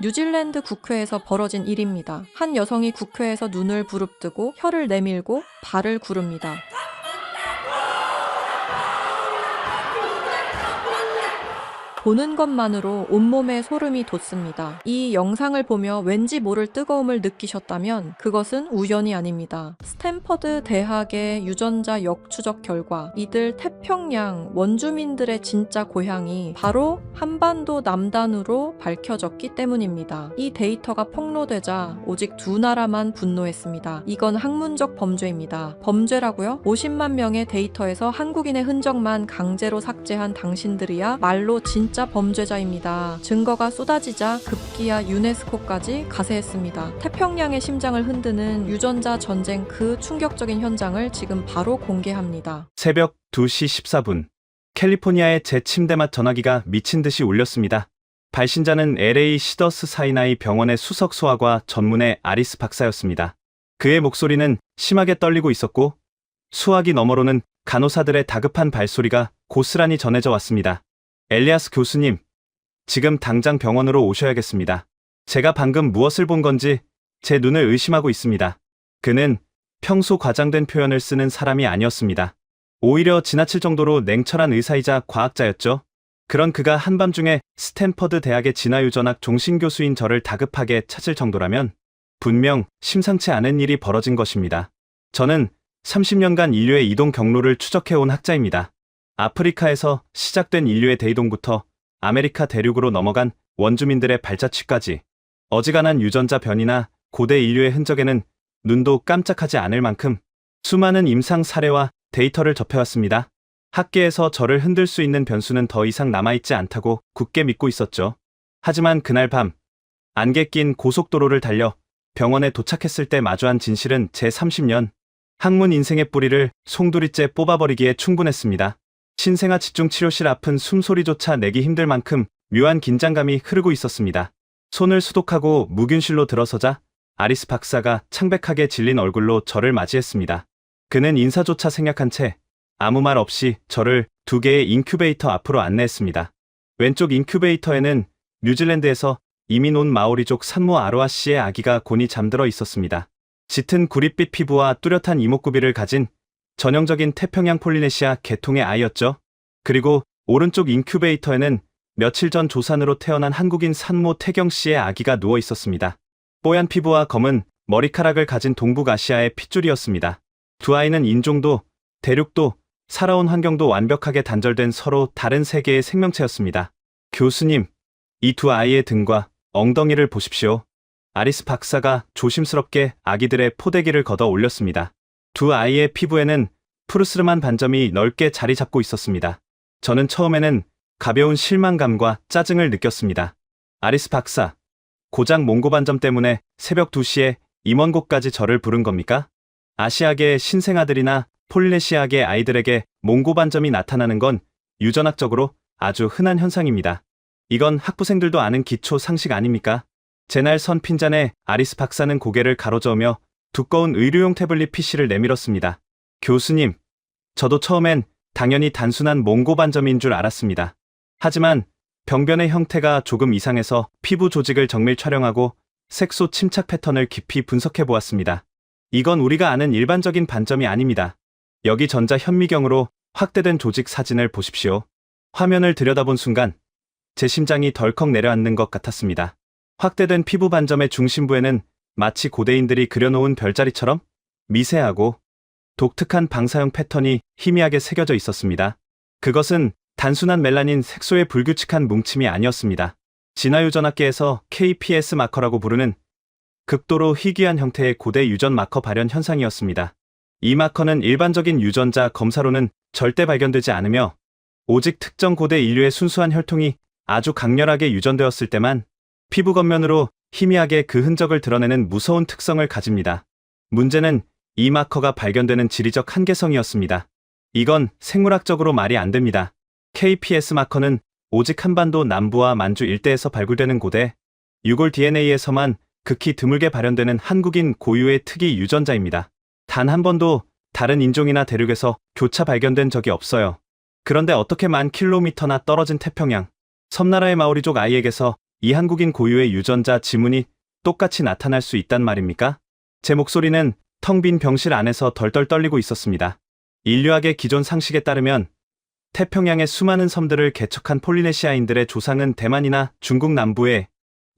뉴질랜드 국회에서 벌어진 일입니다. 한 여성이 국회에서 눈을 부릅뜨고 혀를 내밀고 발을 구릅니다. 보는 것만으로 온몸에 소름이 돋습니다. 이 영상을 보며 왠지 모를 뜨거움을 느끼셨다면 그것은 우연이 아닙니다. 스탠퍼드 대학의 유전자 역추적 결과 이들 태평양 원주민들의 진짜 고향이 바로 한반도 남단으로 밝혀졌기 때문입니다. 이 데이터가 폭로되자 오직 두 나라만 분노했습니다. 이건 학문적 범죄입니다. 범죄라고요? 50만 명의 데이터에서 한국인의 흔적만 강제로 삭제한 당신들이야 말로 진짜 범죄자입니다. 증거가 쏟아지자 급기야 유네스코까지 가세했습니다. 태평양의 심장을 흔드는 유전자 전쟁 그 충격적인 현장을 지금 바로 공개합니다. 새벽 2시 14분. 캘리포니아의 제 침대맡 전화기가 미친 듯이 울렸습니다. 발신자는 LA 시더스 사이나이 병원의 수석 소아과 전문의 아리스 박사였습니다. 그의 목소리는 심하게 떨리고 있었고 수화기 너머로는 간호사들의 다급한 발소리가 고스란히 전해져 왔습니다. 엘리아스 교수님, 지금 당장 병원으로 오셔야겠습니다. 제가 방금 무엇을 본 건지 제 눈을 의심하고 있습니다. 그는 평소 과장된 표현을 쓰는 사람이 아니었습니다. 오히려 지나칠 정도로 냉철한 의사이자 과학자였죠. 그런 그가 한밤중에 스탠퍼드 대학의 진화유전학 종신교수인 저를 다급하게 찾을 정도라면 분명 심상치 않은 일이 벌어진 것입니다. 저는 30년간 인류의 이동 경로를 추적해온 학자입니다. 아프리카에서 시작된 인류의 대이동부터 아메리카 대륙으로 넘어간 원주민들의 발자취까지 어지간한 유전자 변이나 고대 인류의 흔적에는 눈도 깜짝하지 않을 만큼 수많은 임상 사례와 데이터를 접해왔습니다. 학계에서 저를 흔들 수 있는 변수는 더 이상 남아있지 않다고 굳게 믿고 있었죠. 하지만 그날 밤 안개 낀 고속도로를 달려 병원에 도착했을 때 마주한 진실은 제 30년 학문 인생의 뿌리를 송두리째 뽑아버리기에 충분했습니다. 신생아 집중치료실 앞은 숨소리조차 내기 힘들 만큼 묘한 긴장감이 흐르고 있었습니다. 손을 소독하고 무균실로 들어서자 아리스 박사가 창백하게 질린 얼굴로 저를 맞이했습니다. 그는 인사조차 생략한 채 아무 말 없이 저를 두 개의 인큐베이터 앞으로 안내했습니다. 왼쪽 인큐베이터에는 뉴질랜드에서 이민 온 마오리족 산모 아로아 씨의 아기가 곤히 잠들어 있었습니다. 짙은 구릿빛 피부와 뚜렷한 이목구비를 가진 전형적인 태평양 폴리네시아 계통의 아이였죠. 그리고 오른쪽 인큐베이터에는 며칠 전 조산으로 태어난 한국인 산모 태경 씨의 아기가 누워 있었습니다. 뽀얀 피부와 검은 머리카락을 가진 동북아시아의 핏줄이었습니다. 두 아이는 인종도, 대륙도, 살아온 환경도 완벽하게 단절된 서로 다른 세계의 생명체였습니다. 교수님, 이 두 아이의 등과 엉덩이를 보십시오. 아리스 박사가 조심스럽게 아기들의 포대기를 걷어 올렸습니다. 두 아이의 피부에는 푸르스름한 반점이 넓게 자리 잡고 있었습니다. 저는 처음에는 가벼운 실망감과 짜증을 느꼈습니다. 아리스 박사, 고작 몽고 반점 때문에 새벽 2시에 임원 곳까지 저를 부른 겁니까? 아시아계의 신생아들이나 폴리네시아계 아이들에게 몽고 반점이 나타나는 건 유전학적으로 아주 흔한 현상입니다. 이건 학부생들도 아는 기초 상식 아닙니까? 제날 선 핀잔에 아리스 박사는 고개를 가로저으며 두꺼운 의료용 태블릿 PC를 내밀었습니다. 교수님, 저도 처음엔 당연히 단순한 몽고 반점인 줄 알았습니다. 하지만 병변의 형태가 조금 이상해서 피부 조직을 정밀 촬영하고 색소 침착 패턴을 깊이 분석해 보았습니다. 이건 우리가 아는 일반적인 반점이 아닙니다. 여기 전자 현미경으로 확대된 조직 사진을 보십시오. 화면을 들여다본 순간 제 심장이 덜컥 내려앉는 것 같았습니다. 확대된 피부 반점의 중심부에는 마치 고대인들이 그려놓은 별자리처럼 미세하고 독특한 방사형 패턴이 희미하게 새겨져 있었습니다. 그것은 단순한 멜라닌 색소의 불규칙한 뭉침이 아니었습니다. 진화유전학계에서 KPS 마커라고 부르는 극도로 희귀한 형태의 고대 유전 마커 발현 현상이었습니다. 이 마커는 일반적인 유전자 검사로는 절대 발견되지 않으며 오직 특정 고대 인류의 순수한 혈통이 아주 강렬하게 유전되었을 때만 피부 겉면으로 희미하게 그 흔적을 드러내는 무서운 특성을 가집니다. 문제는 이 마커가 발견되는 지리적 한계성이었습니다. 이건 생물학적으로 말이 안 됩니다. KPS 마커는 오직 한반도 남부와 만주 일대에서 발굴되는 고대 유골 DNA에서만 극히 드물게 발현되는 한국인 고유의 특이 유전자입니다. 단 한 번도 다른 인종이나 대륙에서 교차 발견된 적이 없어요. 그런데 어떻게 만 킬로미터나 떨어진 태평양, 섬나라의 마오리족 아이에게서 이 한국인 고유의 유전자 지문이 똑같이 나타날 수 있단 말입니까? 제 목소리는 텅 빈 병실 안에서 덜덜 떨리고 있었습니다. 인류학의 기존 상식에 따르면 태평양의 수많은 섬들을 개척한 폴리네시아인들의 조상은 대만이나 중국 남부의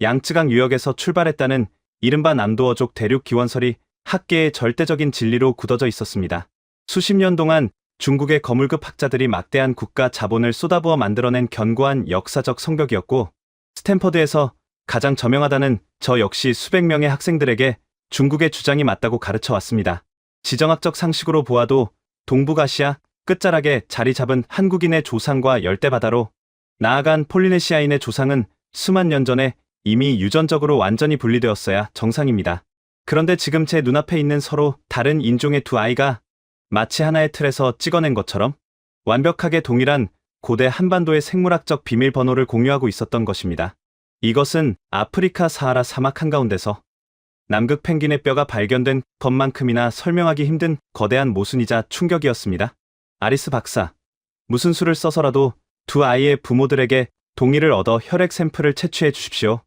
양쯔강 유역에서 출발했다는 이른바 남도어족 대륙 기원설이 학계의 절대적인 진리로 굳어져 있었습니다. 수십 년 동안 중국의 거물급 학자들이 막대한 국가 자본을 쏟아부어 만들어낸 견고한 역사적 성벽이었고, 스탠퍼드에서 가장 저명하다는 저 역시 수백 명의 학생들에게 중국의 주장이 맞다고 가르쳐 왔습니다. 지정학적 상식으로 보아도 동북아시아 끝자락에 자리 잡은 한국인의 조상과 열대바다로 나아간 폴리네시아인의 조상은 수만 년 전에 이미 유전적으로 완전히 분리되었어야 정상입니다. 그런데 지금 제 눈앞에 있는 서로 다른 인종의 두 아이가 마치 하나의 틀에서 찍어낸 것처럼 완벽하게 동일한 고대 한반도의 생물학적 비밀번호를 공유하고 있었던 것입니다. 이것은 아프리카 사하라 사막 한가운데서 남극 펭귄의 뼈가 발견된 것만큼이나 설명하기 힘든 거대한 모순이자 충격이었습니다. 아리스 박사, 무슨 수를 써서라도 두 아이의 부모들에게 동의를 얻어 혈액 샘플을 채취해 주십시오.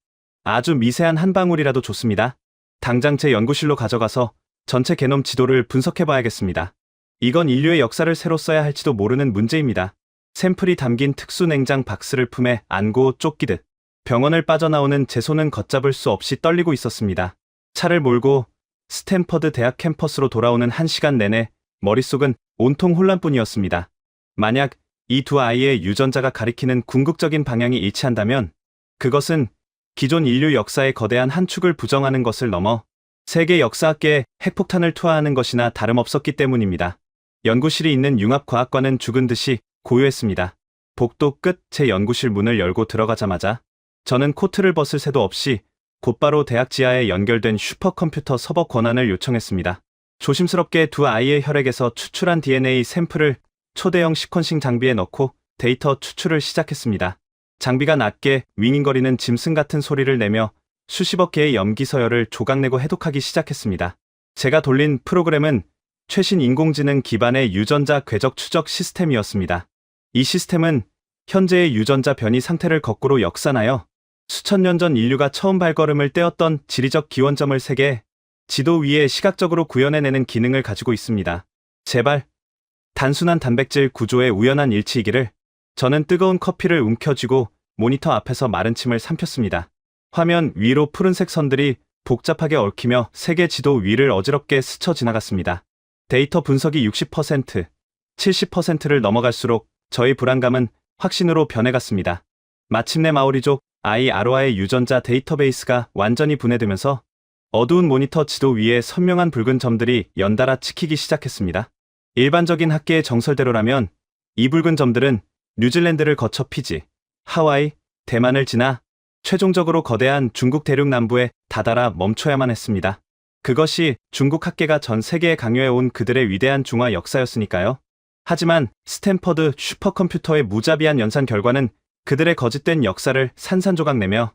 아주 미세한 한 방울이라도 좋습니다. 당장 제 연구실로 가져가서 전체 게놈 지도를 분석해봐야겠습니다. 이건 인류의 역사를 새로 써야 할지도 모르는 문제입니다. 샘플이 담긴 특수 냉장 박스를 품에 안고 쫓기듯 병원을 빠져나오는 제 손은 걷잡을 수 없이 떨리고 있었습니다. 차를 몰고 스탠퍼드 대학 캠퍼스로 돌아오는 1시간 내내 머릿속은 온통 혼란뿐이었습니다. 만약 이 두 아이의 유전자가 가리키는 궁극적인 방향이 일치한다면 그것은 기존 인류 역사의 거대한 한 축을 부정하는 것을 넘어 세계 역사학계에 핵폭탄을 투하하는 것이나 다름없었기 때문입니다. 연구실이 있는 융합과학과는 죽은 듯이 고요했습니다. 복도 끝 제 연구실 문을 열고 들어가자마자 저는 코트를 벗을 새도 없이 곧바로 대학 지하에 연결된 슈퍼컴퓨터 서버 권한을 요청했습니다. 조심스럽게 두 아이의 혈액에서 추출한 DNA 샘플을 초대형 시퀀싱 장비에 넣고 데이터 추출을 시작했습니다. 장비가 낮게 윙윙거리는 짐승 같은 소리를 내며 수십억 개의 염기 서열을 조각내고 해독하기 시작했습니다. 제가 돌린 프로그램은 최신 인공지능 기반의 유전자 궤적 추적 시스템이었습니다. 이 시스템은 현재의 유전자 변이 상태를 거꾸로 역산하여 수천 년 전 인류가 처음 발걸음을 떼었던 지리적 기원점을 세계 지도 위에 시각적으로 구현해내는 기능을 가지고 있습니다. 제발 단순한 단백질 구조의 우연한 일치이기를. 저는 뜨거운 커피를 움켜쥐고 모니터 앞에서 마른 침을 삼켰습니다. 화면 위로 푸른색 선들이 복잡하게 얽히며 세계 지도 위를 어지럽게 스쳐 지나갔습니다. 데이터 분석이 60%, 70%를 넘어갈수록 저의 불안감은 확신으로 변해갔습니다. 마침내 마오리족 아이 아로아의 유전자 데이터베이스가 완전히 분해되면서 어두운 모니터 지도 위에 선명한 붉은 점들이 연달아 찍히기 시작했습니다. 일반적인 학계의 정설대로라면 이 붉은 점들은 뉴질랜드를 거쳐 피지, 하와이, 대만을 지나 최종적으로 거대한 중국 대륙 남부에 다다라 멈춰야만 했습니다. 그것이 중국 학계가 전 세계에 강요해온 그들의 위대한 중화 역사였으니까요. 하지만 스탠퍼드 슈퍼컴퓨터의 무자비한 연산 결과는 그들의 거짓된 역사를 산산조각 내며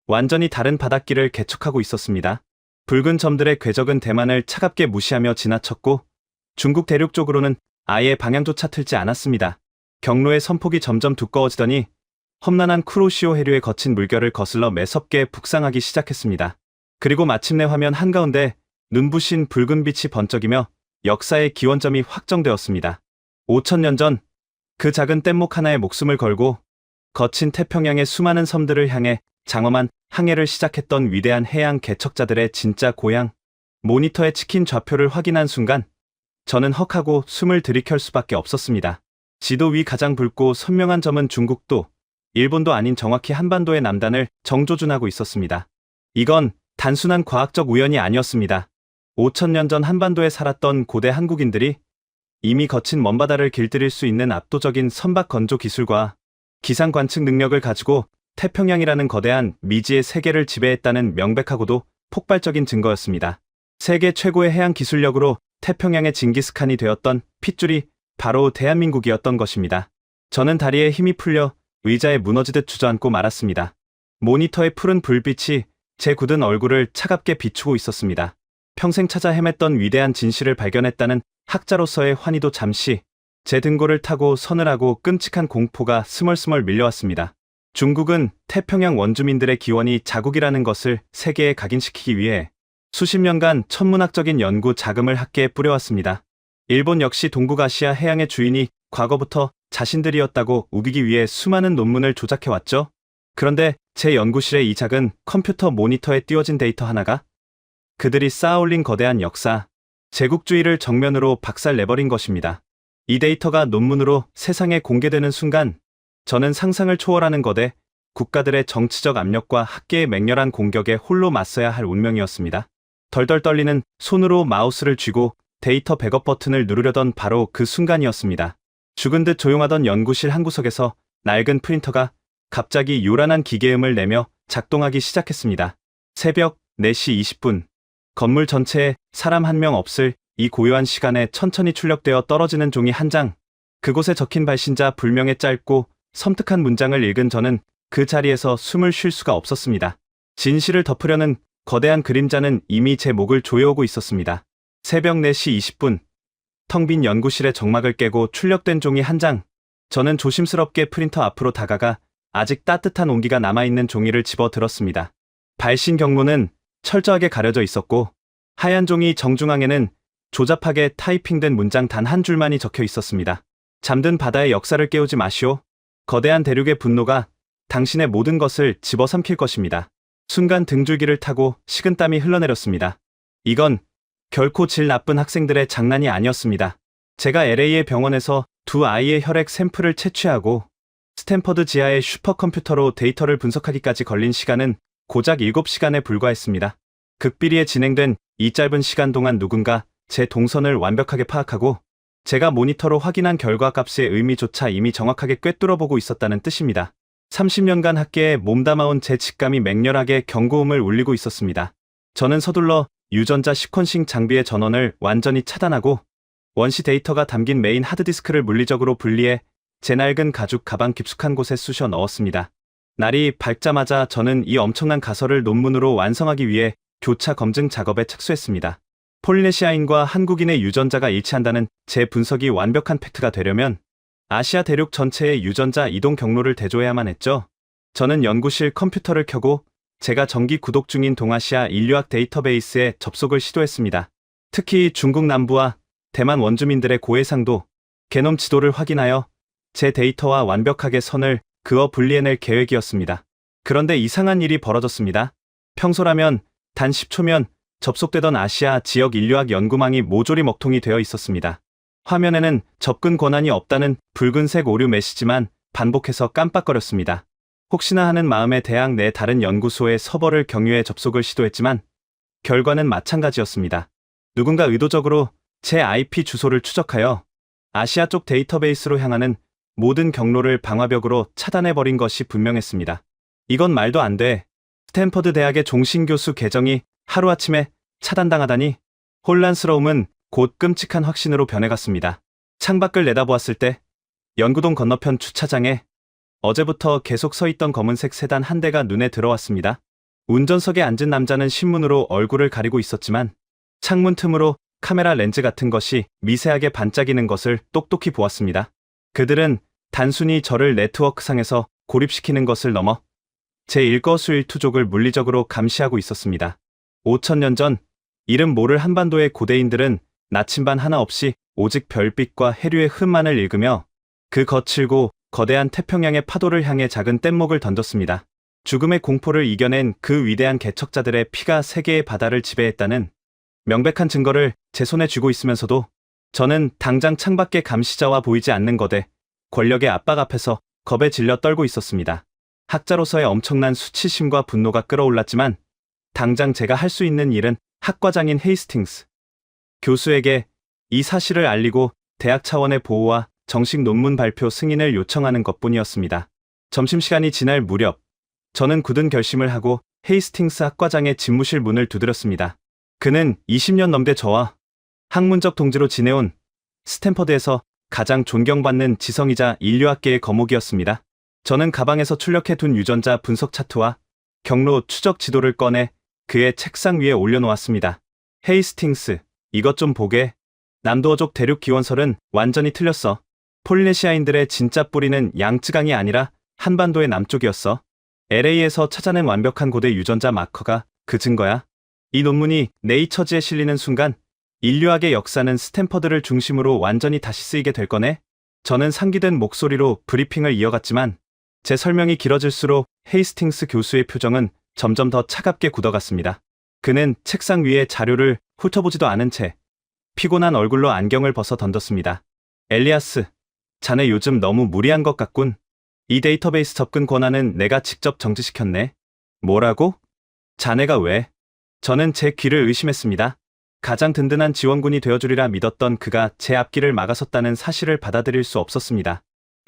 완전히 다른 바닷길을 개척하고 있었습니다. 붉은 점들의 궤적은 대만을 차갑게 무시하며 지나쳤고 중국 대륙 쪽으로는 아예 방향조차 틀지 않았습니다. 경로의 선폭이 점점 두꺼워지더니 험난한 쿠로시오 해류의 거친 물결을 거슬러 매섭게 북상하기 시작했습니다. 그리고 마침내 화면 한가운데 눈부신 붉은 빛이 번쩍이며 역사의 기원점이 확정되었습니다. 5,000년 전 그 작은 뗏목 하나에 목숨을 걸고 거친 태평양의 수많은 섬들을 향해 장엄한 항해를 시작했던 위대한 해양 개척자들의 진짜 고향. 모니터에 찍힌 좌표를 확인한 순간 저는 헉하고 숨을 들이켤 수밖에 없었습니다. 지도 위 가장 붉고 선명한 점은 중국도 일본도 아닌 정확히 한반도의 남단을 정조준하고 있었습니다. 이건 단순한 과학적 우연이 아니었습니다. 5,000년 전 한반도에 살았던 고대 한국인들이 이미 거친 먼바다를 길들일 수 있는 압도적인 선박 건조 기술과 기상 관측 능력을 가지고 태평양이라는 거대한 미지의 세계를 지배했다는 명백하고도 폭발적인 증거였습니다. 세계 최고의 해양 기술력으로 태평양의 징기스칸이 되었던 핏줄이 바로 대한민국이었던 것입니다. 저는 다리에 힘이 풀려 의자에 무너지듯 주저앉고 말았습니다. 모니터의 푸른 불빛이 제 굳은 얼굴을 차갑게 비추고 있었습니다. 평생 찾아 헤맸던 위대한 진실을 발견했다는 학자로서의 환희도 잠시 제 등골을 타고 서늘하고 끔찍한 공포가 스멀스멀 밀려왔습니다. 중국은 태평양 원주민들의 기원이 자국이라는 것을 세계에 각인시키기 위해 수십 년간 천문학적인 연구 자금을 학계에 뿌려왔습니다. 일본 역시 동북아시아 해양의 주인이 과거부터 자신들이었다고 우기기 위해 수많은 논문을 조작해왔죠. 그런데 제 연구실의 이 작은 컴퓨터 모니터에 띄워진 데이터 하나가 그들이 쌓아올린 거대한 역사, 제국주의를 정면으로 박살내버린 것입니다. 이 데이터가 논문으로 세상에 공개되는 순간 저는 상상을 초월하는 거대 국가들의 정치적 압력과 학계의 맹렬한 공격에 홀로 맞서야 할 운명이었습니다. 덜덜 떨리는 손으로 마우스를 쥐고 데이터 백업 버튼을 누르려던 바로 그 순간이었습니다. 죽은 듯 조용하던 연구실 한 구석에서 낡은 프린터가 갑자기 요란한 기계음을 내며 작동하기 시작했습니다. 새벽 4시 20분. 건물 전체에 사람 한 명 없을 이 고요한 시간에 천천히 출력되어 떨어지는 종이 한 장. 그곳에 적힌 발신자 불명의 짧고 섬뜩한 문장을 읽은 저는 그 자리에서 숨을 쉴 수가 없었습니다. 진실을 덮으려는 거대한 그림자는 이미 제 목을 조여오고 있었습니다. 새벽 4시 20분. 텅 빈 연구실의 정막을 깨고 출력된 종이 한 장. 저는 조심스럽게 프린터 앞으로 다가가 아직 따뜻한 온기가 남아있는 종이를 집어 들었습니다. 발신 경로는 철저하게 가려져 있었고 하얀 종이 정중앙에는 조잡하게 타이핑된 문장 단 한 줄만이 적혀 있었습니다. 잠든 바다의 역사를 깨우지 마시오. 거대한 대륙의 분노가 당신의 모든 것을 집어삼킬 것입니다. 순간 등줄기를 타고 식은땀이 흘러내렸습니다. 이건 결코 질 나쁜 학생들의 장난이 아니었습니다. 제가 LA의 병원에서 두 아이의 혈액 샘플을 채취하고 스탠퍼드 지하의 슈퍼컴퓨터로 데이터를 분석하기까지 걸린 시간은 고작 7시간에 불과했습니다. 극비리에 진행된 이 짧은 시간 동안 누군가 제 동선을 완벽하게 파악하고 제가 모니터로 확인한 결과값의 의미조차 이미 정확하게 꿰뚫어보고 있었다는 뜻입니다. 30년간 학계에 몸담아온 제 직감이 맹렬하게 경고음을 울리고 있었습니다. 저는 서둘러 유전자 시퀀싱 장비의 전원을 완전히 차단하고 원시 데이터가 담긴 메인 하드디스크를 물리적으로 분리해 제 낡은 가죽 가방 깊숙한 곳에 쑤셔 넣었습니다. 날이 밝자마자 저는 이 엄청난 가설을 논문으로 완성하기 위해 교차 검증 작업에 착수했습니다. 폴리네시아인과 한국인의 유전자가 일치한다는 제 분석이 완벽한 팩트가 되려면 아시아 대륙 전체의 유전자 이동 경로를 대조해야만 했죠. 저는 연구실 컴퓨터를 켜고 제가 정기 구독 중인 동아시아 인류학 데이터베이스에 접속을 시도했습니다. 특히 중국 남부와 대만 원주민들의 고해상도, 게놈 지도를 확인하여 제 데이터와 완벽하게 선을 그어 분리해낼 계획이었습니다. 그런데 이상한 일이 벌어졌습니다. 평소라면 단 10초면 접속되던 아시아 지역 인류학 연구망이 모조리 먹통이 되어 있었습니다. 화면에는 접근 권한이 없다는 붉은색 오류 메시지만 반복해서 깜빡거렸습니다. 혹시나 하는 마음에 대학 내 다른 연구소의 서버를 경유해 접속을 시도했지만 결과는 마찬가지였습니다. 누군가 의도적으로 제 IP 주소를 추적하여 아시아 쪽 데이터베이스로 향하는 모든 경로를 방화벽으로 차단해버린 것이 분명했습니다. 이건 말도 안 돼. 스탠퍼드 대학의 종신교수 계정이 하루아침에 차단당하다니. 혼란스러움은 곧 끔찍한 확신으로 변해갔습니다. 창밖을 내다보았을 때 연구동 건너편 주차장에 어제부터 계속 서있던 검은색 세단 한 대가 눈에 들어왔습니다. 운전석에 앉은 남자는 신문으로 얼굴을 가리고 있었지만 창문 틈으로 카메라 렌즈 같은 것이 미세하게 반짝이는 것을 똑똑히 보았습니다. 그들은 단순히 저를 네트워크상에서 고립시키는 것을 넘어 제 일거수일투족을 물리적으로 감시하고 있었습니다. 5000년 전 이름 모를 한반도의 고대인들은 나침반 하나 없이 오직 별빛과 해류의 흠만을 읽으며 그 거칠고 거대한 태평양의 파도를 향해 작은 뗏목을 던졌습니다. 죽음의 공포를 이겨낸 그 위대한 개척자들의 피가 세계의 바다를 지배했다는 명백한 증거를 제 손에 쥐고 있으면서도 저는 당장 창밖의 감시자와 보이지 않는 거대 권력의 압박 앞에서 겁에 질려 떨고 있었습니다. 학자로서의 엄청난 수치심과 분노가 끌어올랐지만 당장 제가 할 수 있는 일은 학과장인 헤이스팅스 교수에게 이 사실을 알리고 대학 차원의 보호와 정식 논문 발표 승인을 요청하는 것뿐이었습니다. 점심시간이 지날 무렵 저는 굳은 결심을 하고 헤이스팅스 학과장의 집무실 문을 두드렸습니다. 그는 20년 넘게 저와 학문적 동지로 지내온 스탠퍼드에서 가장 존경받는 지성이자 인류학계의 거목이었습니다. 저는 가방에서 출력해 둔 유전자 분석 차트와 경로 추적 지도를 꺼내 그의 책상 위에 올려놓았습니다. 헤이스팅스, 이것 좀 보게. 남도어족 대륙 기원설은 완전히 틀렸어. 폴리네시아인들의 진짜 뿌리는 양쯔강이 아니라 한반도의 남쪽이었어. LA에서 찾아낸 완벽한 고대 유전자 마커가 그 증거야. 이 논문이 네이처즈에 실리는 순간 인류학의 역사는 스탠퍼드를 중심으로 완전히 다시 쓰이게 될 거네. 저는 상기된 목소리로 브리핑을 이어갔지만 제 설명이 길어질수록 헤이스팅스 교수의 표정은 점점 더 차갑게 굳어갔습니다. 그는 책상 위에 자료를 훑어보지도 않은 채 피곤한 얼굴로 안경을 벗어 던졌습니다. 엘리아스, 자네 요즘 너무 무리한 것 같군. 이 데이터베이스 접근 권한은 내가 직접 정지시켰네. 뭐라고? 자네가 왜? 저는 제 귀를 의심했습니다. 가장 든든한 지원군이 되어주리라 믿었던 그가 제 앞길을 막아섰다는 사실을 받아들일 수 없었습니다.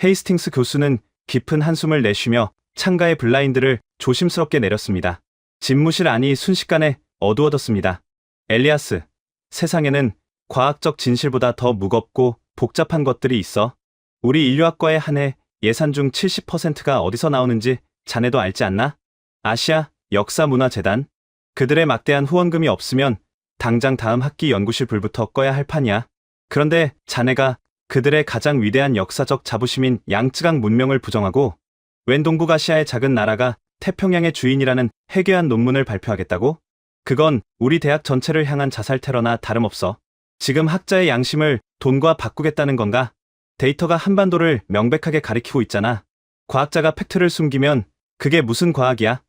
헤이스팅스 교수는 깊은 한숨을 내쉬며 창가의 블라인드를 조심스럽게 내렸습니다. 집무실 안이 순식간에 어두워졌습니다. 엘리아스, 세상에는 과학적 진실보다 더 무겁고 복잡한 것들이 있어. 우리 인류학과의 한 해 예산 중 70%가 어디서 나오는지 자네도 알지 않나? 아시아 역사문화재단. 그들의 막대한 후원금이 없으면 당장 다음 학기 연구실 불부터 꺼야 할 판이야. 그런데 자네가 그들의 가장 위대한 역사적 자부심인 양쯔강 문명을 부정하고 웬 동북아시아의 작은 나라가 태평양의 주인이라는 해괴한 논문을 발표하겠다고? 그건 우리 대학 전체를 향한 자살 테러나 다름없어. 지금 학자의 양심을 돈과 바꾸겠다는 건가? 데이터가 한반도를 명백하게 가리키고 있잖아. 과학자가 팩트를 숨기면 그게 무슨 과학이야?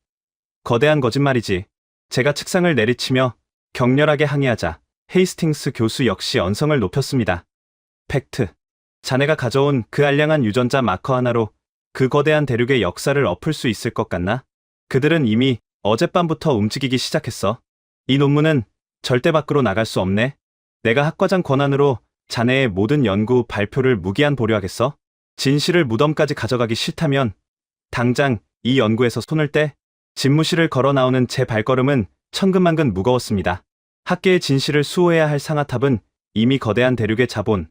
거대한 거짓말이지. 제가 책상을 내리치며 격렬하게 항의하자 헤이스팅스 교수 역시 언성을 높였습니다. 팩트. 자네가 가져온 그 알량한 유전자 마커 하나로 그 거대한 대륙의 역사를 엎을 수 있을 것 같나? 그들은 이미 어젯밤부터 움직이기 시작했어. 이 논문은 절대 밖으로 나갈 수 없네. 내가 학과장 권한으로 자네의 모든 연구 발표를 무기한 보류하겠어? 진실을 무덤까지 가져가기 싫다면 당장 이 연구에서 손을 떼. 집무실을 걸어 나오는 제 발걸음은 천근만근 무거웠습니다. 학계의 진실을 수호해야 할 상아탑은 이미 거대한 대륙의 자본,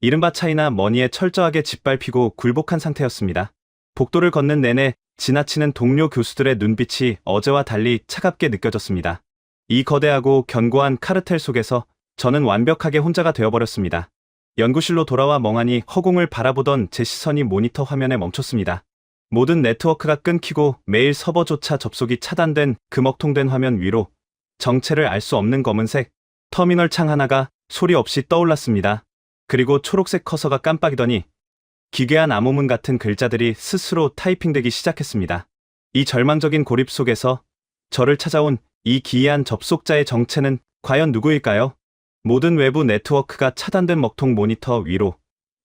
이른바 차이나 머니에 철저하게 짓밟히고 굴복한 상태였습니다. 복도를 걷는 내내 지나치는 동료 교수들의 눈빛이 어제와 달리 차갑게 느껴졌습니다. 이 거대하고 견고한 카르텔 속에서 저는 완벽하게 혼자가 되어버렸습니다. 연구실로 돌아와 멍하니 허공을 바라보던 제 시선이 모니터 화면에 멈췄습니다. 모든 네트워크가 끊기고 메일 서버조차 접속이 차단된 금억통된 화면 위로 정체를 알 수 없는 검은색 터미널 창 하나가 소리 없이 떠올랐습니다. 그리고 초록색 커서가 깜빡이더니 기괴한 암호문 같은 글자들이 스스로 타이핑되기 시작했습니다. 이 절망적인 고립 속에서 저를 찾아온 이 기이한 접속자의 정체는 과연 누구일까요? 모든 외부 네트워크가 차단된 먹통 모니터 위로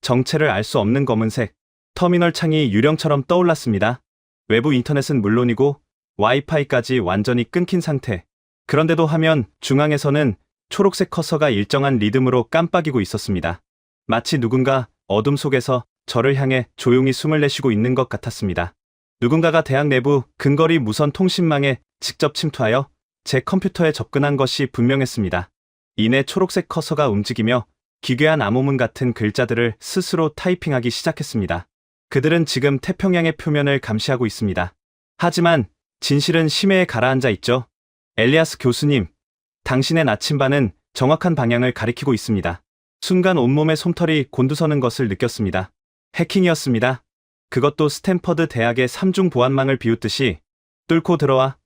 정체를 알 수 없는 검은색 터미널 창이 유령처럼 떠올랐습니다. 외부 인터넷은 물론이고 와이파이까지 완전히 끊긴 상태. 그런데도 화면 중앙에서는 초록색 커서가 일정한 리듬으로 깜빡이고 있었습니다. 마치 누군가 어둠 속에서 저를 향해 조용히 숨을 내쉬고 있는 것 같았습니다. 누군가가 대학 내부 근거리 무선 통신망에 직접 침투하여 제 컴퓨터에 접근한 것이 분명했습니다. 이내 초록색 커서가 움직이며 기괴한 암호문 같은 글자들을 스스로 타이핑하기 시작했습니다. 그들은 지금 태평양의 표면을 감시하고 있습니다. 하지만 진실은 심해에 가라앉아 있죠. 엘리아스 교수님, 당신의 나침반은 정확한 방향을 가리키고 있습니다. 순간 온몸에 솜털이 곤두서는 것을 느꼈습니다. 해킹이었습니다. 그것도 스탠퍼드 대학의 3중 보안망을 비웃듯이 뚫고 들어와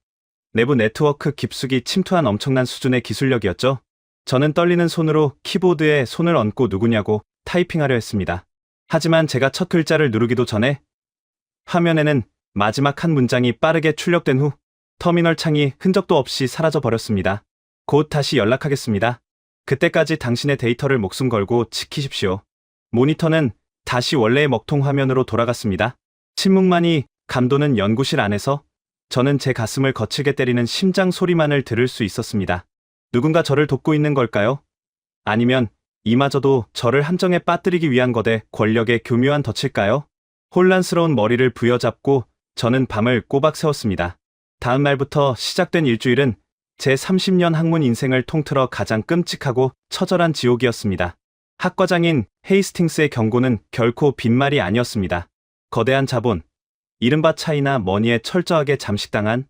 내부 네트워크 깊숙이 침투한 엄청난 수준의 기술력이었죠. 저는 떨리는 손으로 키보드에 손을 얹고 누구냐고 타이핑하려 했습니다. 하지만 제가 첫 글자를 누르기도 전에 화면에는 마지막 한 문장이 빠르게 출력된 후 터미널 창이 흔적도 없이 사라져 버렸습니다. 곧 다시 연락하겠습니다. 그때까지 당신의 데이터를 목숨 걸고 지키십시오. 모니터는 다시 원래의 먹통 화면으로 돌아갔습니다. 침묵만이 감도는 연구실 안에서 저는 제 가슴을 거칠게 때리는 심장 소리만을 들을 수 있었습니다. 누군가 저를 돕고 있는 걸까요? 아니면 이마저도 저를 함정에 빠뜨리기 위한 거대 권력의 교묘한 덫일까요? 혼란스러운 머리를 부여잡고 저는 밤을 꼬박 세웠습니다. 다음 날부터 시작된 일주일은 제 30년 학문 인생을 통틀어 가장 끔찍하고 처절한 지옥이었습니다. 학과장인 헤이스팅스의 경고는 결코 빈말이 아니었습니다. 거대한 자본, 이른바 차이나 머니에 철저하게 잠식당한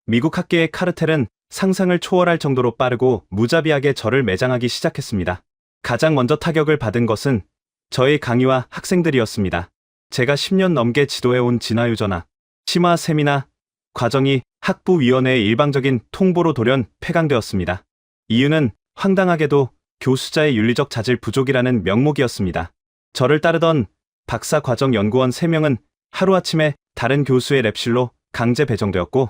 미국 학계의 카르텔은 상상을 초월할 정도로 빠르고 무자비하게 저를 매장하기 시작했습니다. 가장 먼저 타격을 받은 것은 저의 강의와 학생들이었습니다. 제가 10년 넘게 지도해온 진화유전학, 심화 세미나 과정이 학부위원회의 일방적인 통보로 돌연 폐강되었습니다. 이유는 황당하게도 교수자의 윤리적 자질 부족이라는 명목이었습니다. 저를 따르던 박사 과정 연구원 3명은 하루아침에 다른 교수의 랩실로 강제 배정되었고,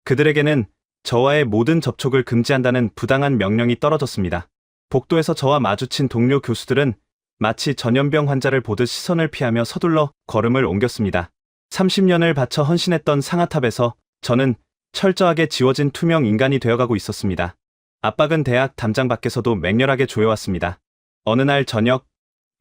그들에게는 저와의 모든 접촉을 금지한다는 부당한 명령이 떨어졌습니다. 복도에서 저와 마주친 동료 교수들은 마치 전염병 환자를 보듯 시선을 피하며 서둘러 걸음을 옮겼습니다. 30년을 바쳐 헌신했던 상아탑에서 저는 철저하게 지워진 투명 인간이 되어가고 있었습니다. 압박은 대학 담장 밖에서도 맹렬하게 조여왔습니다. 어느 날 저녁,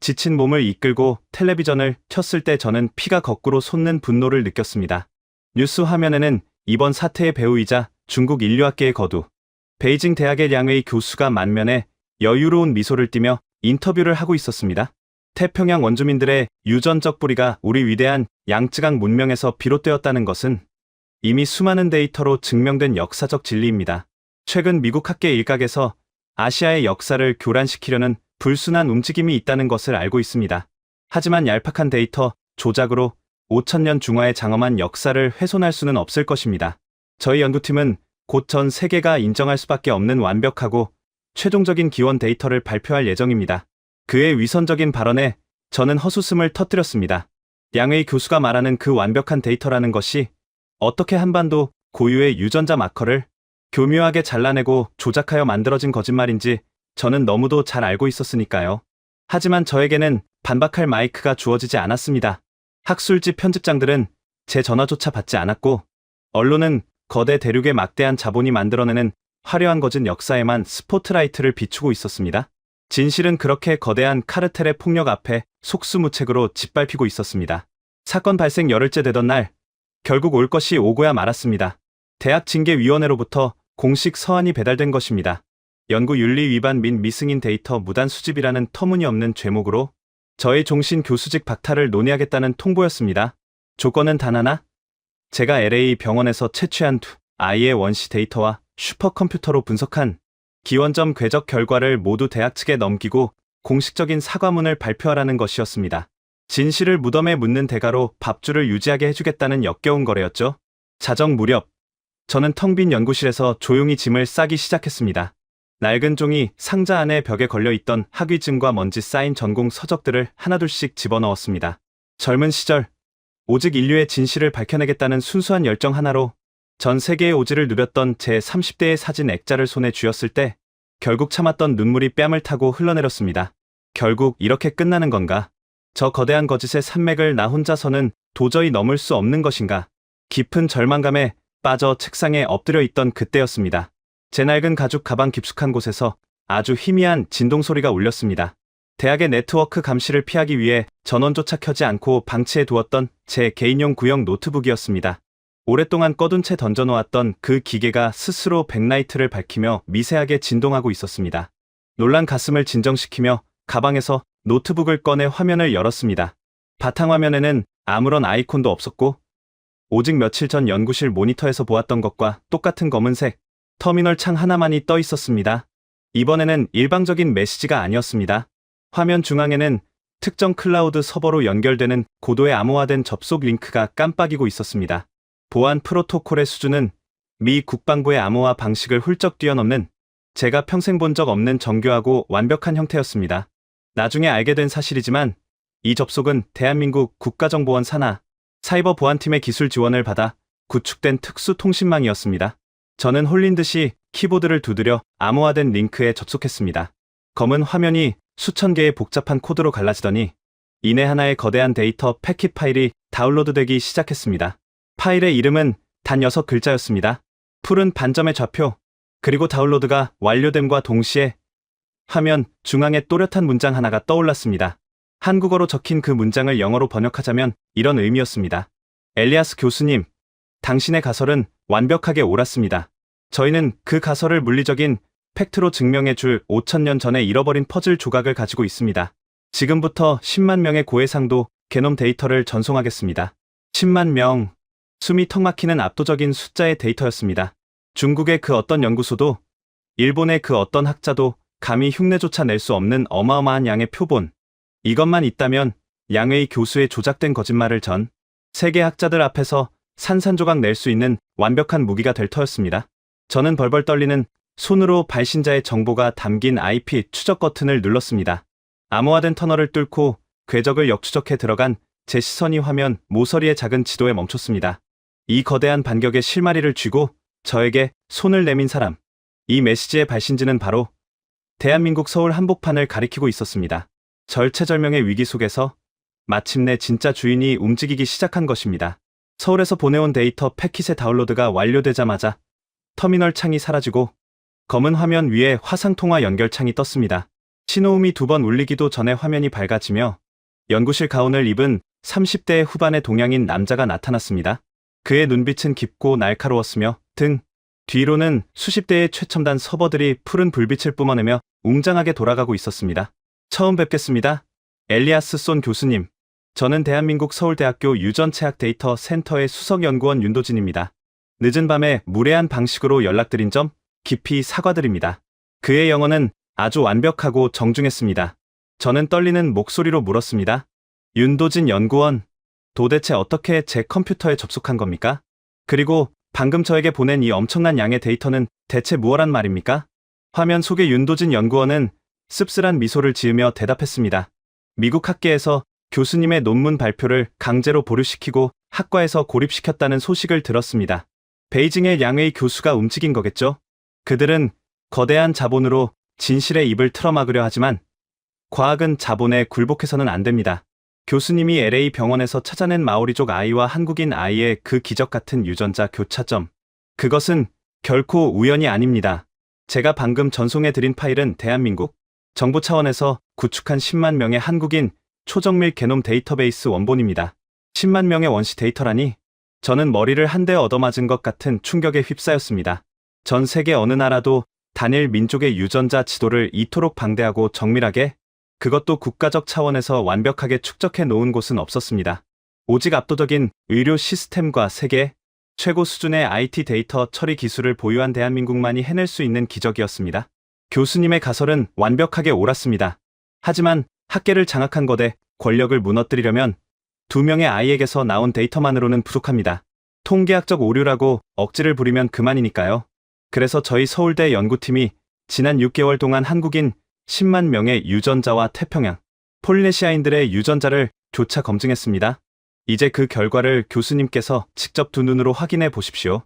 지친 몸을 이끌고 텔레비전을 켰을 때 저는 피가 거꾸로 솟는 분노를 느꼈습니다. 뉴스 화면에는 이번 사태의 배우이자 중국 인류학계의 거두, 베이징 대학의 량의 교수가 만면에 여유로운 미소를 띠며 인터뷰를 하고 있었습니다. 태평양 원주민들의 유전적 뿌리가 우리 위대한 양쯔강 문명에서 비롯되었다는 것은 이미 수많은 데이터로 증명된 역사적 진리입니다. 최근 미국 학계 일각에서 아시아의 역사를 교란시키려는 불순한 움직임이 있다는 것을 알고 있습니다. 하지만 얄팍한 데이터 조작으로 5,000년 중화의 장엄한 역사를 훼손할 수는 없을 것입니다. 저희 연구팀은 곧 전 세계가 인정할 수밖에 없는 완벽하고 최종적인 기원 데이터를 발표할 예정입니다. 그의 위선적인 발언에 저는 헛웃음을 터뜨렸습니다. 량의 교수가 말하는 그 완벽한 데이터라는 것이 어떻게 한반도 고유의 유전자 마커를 교묘하게 잘라내고 조작하여 만들어진 거짓말인지 저는 너무도 잘 알고 있었으니까요. 하지만 저에게는 반박할 마이크가 주어지지 않았습니다. 학술지 편집장들은 제 전화조차 받지 않았고, 언론은 거대 대륙의 막대한 자본이 만들어내는 화려한 거짓 역사에만 스포트라이트를 비추고 있었습니다. 진실은 그렇게 거대한 카르텔의 폭력 앞에 속수무책으로 짓밟히고 있었습니다. 사건 발생 열흘째 되던 날, 결국 올 것이 오고야 말았습니다. 대학 징계위원회로부터 공식 서한이 배달된 것입니다. 연구윤리 위반 및 미승인 데이터 무단 수집이라는 터무니없는 죄목으로 저의 종신 교수직 박탈을 논의하겠다는 통보였습니다. 조건은 단 하나, 제가 LA 병원에서 채취한 아이의 원시 데이터와 슈퍼컴퓨터로 분석한 기원점 궤적 결과를 모두 대학 측에 넘기고 공식적인 사과문을 발표하라는 것이었습니다. 진실을 무덤에 묻는 대가로 밥줄을 유지하게 해주겠다는 역겨운 거래였죠. 자정 무렵, 저는 텅 빈 연구실에서 조용히 짐을 싸기 시작했습니다. 낡은 종이 상자 안에 벽에 걸려있던 학위증과 먼지 쌓인 전공 서적들을 하나둘씩 집어넣었습니다. 젊은 시절, 오직 인류의 진실을 밝혀내겠다는 순수한 열정 하나로 전 세계의 오지를 누렸던 제 30대의 사진 액자를 손에 쥐었을 때 결국 참았던 눈물이 뺨을 타고 흘러내렸습니다. 결국 이렇게 끝나는 건가? 저 거대한 거짓의 산맥을 나 혼자서는 도저히 넘을 수 없는 것인가? 깊은 절망감에 빠져 책상에 엎드려 있던 그때였습니다. 제 낡은 가죽 가방 깊숙한 곳에서 아주 희미한 진동 소리가 울렸습니다. 대학의 네트워크 감시를 피하기 위해 전원조차 켜지 않고 방치해 두었던 제 개인용 구형 노트북이었습니다. 오랫동안 꺼둔 채 던져놓았던 그 기계가 스스로 백라이트를 밝히며 미세하게 진동하고 있었습니다. 놀란 가슴을 진정시키며 가방에서 노트북을 꺼내 화면을 열었습니다. 바탕화면에는 아무런 아이콘도 없었고, 오직 며칠 전 연구실 모니터에서 보았던 것과 똑같은 검은색 터미널 창 하나만이 떠 있었습니다. 이번에는 일방적인 메시지가 아니었습니다. 화면 중앙에는 특정 클라우드 서버로 연결되는 고도의 암호화된 접속 링크가 깜빡이고 있었습니다. 보안 프로토콜의 수준은 미 국방부의 암호화 방식을 훌쩍 뛰어넘는 제가 평생 본 적 없는 정교하고 완벽한 형태였습니다. 나중에 알게 된 사실이지만 이 접속은 대한민국 국가정보원 산하 사이버 보안팀의 기술 지원을 받아 구축된 특수 통신망이었습니다. 저는 홀린 듯이 키보드를 두드려 암호화된 링크에 접속했습니다. 검은 화면이 수천 개의 복잡한 코드로 갈라지더니 이내 하나의 거대한 데이터 패킷 파일이 다운로드되기 시작했습니다. 파일의 이름은 단 6글자였습니다. 푸른 반점의 좌표, 그리고 다운로드가 완료됨과 동시에 화면 중앙에 또렷한 문장 하나가 떠올랐습니다. 한국어로 적힌 그 문장을 영어로 번역하자면 이런 의미였습니다. 엘리아스 교수님, 당신의 가설은 완벽하게 옳았습니다. 저희는 그 가설을 물리적인 팩트로 증명해 줄 5,000년 전에 잃어버린 퍼즐 조각을 가지고 있습니다. 지금부터 10만 명의 고해상도 게놈 데이터를 전송하겠습니다. 10만 명. 숨이 턱 막히는 압도적인 숫자의 데이터였습니다. 중국의 그 어떤 연구소도, 일본의 그 어떤 학자도 감히 흉내조차 낼 수 없는 어마어마한 양의 표본. 이것만 있다면 양웨이 교수의 조작된 거짓말을 전 세계 학자들 앞에서 산산조각 낼 수 있는 완벽한 무기가 될 터였습니다. 저는 벌벌 떨리는 손으로 발신자의 정보가 담긴 IP 추적 버튼을 눌렀습니다. 암호화된 터널을 뚫고 궤적을 역추적해 들어간 제 시선이 화면 모서리의 작은 지도에 멈췄습니다. 이 거대한 반격에 실마리를 쥐고 저에게 손을 내민 사람. 이 메시지의 발신지는 바로 대한민국 서울 한복판을 가리키고 있었습니다. 절체절명의 위기 속에서 마침내 진짜 주인이 움직이기 시작한 것입니다. 서울에서 보내온 데이터 패킷의 다운로드가 완료되자마자 터미널 창이 사라지고 검은 화면 위에 화상통화 연결창이 떴습니다. 신호음이 2번 울리기도 전에 화면이 밝아지며 연구실 가운을 입은 30대 후반의 동양인 남자가 나타났습니다. 그의 눈빛은 깊고 날카로웠으며 등 뒤로는 수십 대의 최첨단 서버들이 푸른 불빛을 뿜어내며 웅장하게 돌아가고 있었습니다. 처음 뵙겠습니다. 엘리아스 손 교수님. 저는 대한민국 서울대학교 유전체학 데이터 센터의 수석연구원 윤도진입니다. 늦은 밤에 무례한 방식으로 연락드린 점 깊이 사과드립니다. 그의 영어는 아주 완벽하고 정중했습니다. 저는 떨리는 목소리로 물었습니다. 윤도진 연구원, 도대체 어떻게 제 컴퓨터에 접속한 겁니까? 그리고 방금 저에게 보낸 이 엄청난 양의 데이터는 대체 무엇란 말입니까? 화면 속의 윤도진 연구원은 씁쓸한 미소를 지으며 대답했습니다. 미국 학계에서 교수님의 논문 발표를 강제로 보류시키고 학과에서 고립시켰다는 소식을 들었습니다. 베이징의 양웨이 교수가 움직인 거겠죠? 그들은 거대한 자본으로 진실의 입을 틀어막으려 하지만 과학은 자본에 굴복해서는 안 됩니다. 교수님이 LA 병원에서 찾아낸 마오리족 아이와 한국인 아이의 그 기적 같은 유전자 교차점. 그것은 결코 우연이 아닙니다. 제가 방금 전송해드린 파일은 대한민국 정부 차원에서 구축한 10만 명의 한국인 초정밀 게놈 데이터베이스 원본입니다. 10만 명의 원시 데이터라니 저는 머리를 한 대 얻어맞은 것 같은 충격에 휩싸였습니다. 전 세계 어느 나라도 단일 민족의 유전자 지도를 이토록 방대하고 정밀하게 그것도 국가적 차원에서 완벽하게 축적해 놓은 곳은 없었습니다. 오직 압도적인 의료 시스템과 세계 최고 수준의 IT 데이터 처리 기술을 보유한 대한민국만이 해낼 수 있는 기적이었습니다. 교수님의 가설은 완벽하게 옳았습니다. 하지만 학계를 장악한 거대 권력을 무너뜨리려면 2명의 아이에게서 나온 데이터만으로는 부족합니다. 통계학적 오류라고 억지를 부리면 그만이니까요. 그래서 저희 서울대 연구팀이 지난 6개월 동안 한국인 10만 명의 유전자와 태평양, 폴리네시아인들의 유전자를 조차 검증했습니다. 이제 그 결과를 교수님께서 직접 두 눈으로 확인해 보십시오.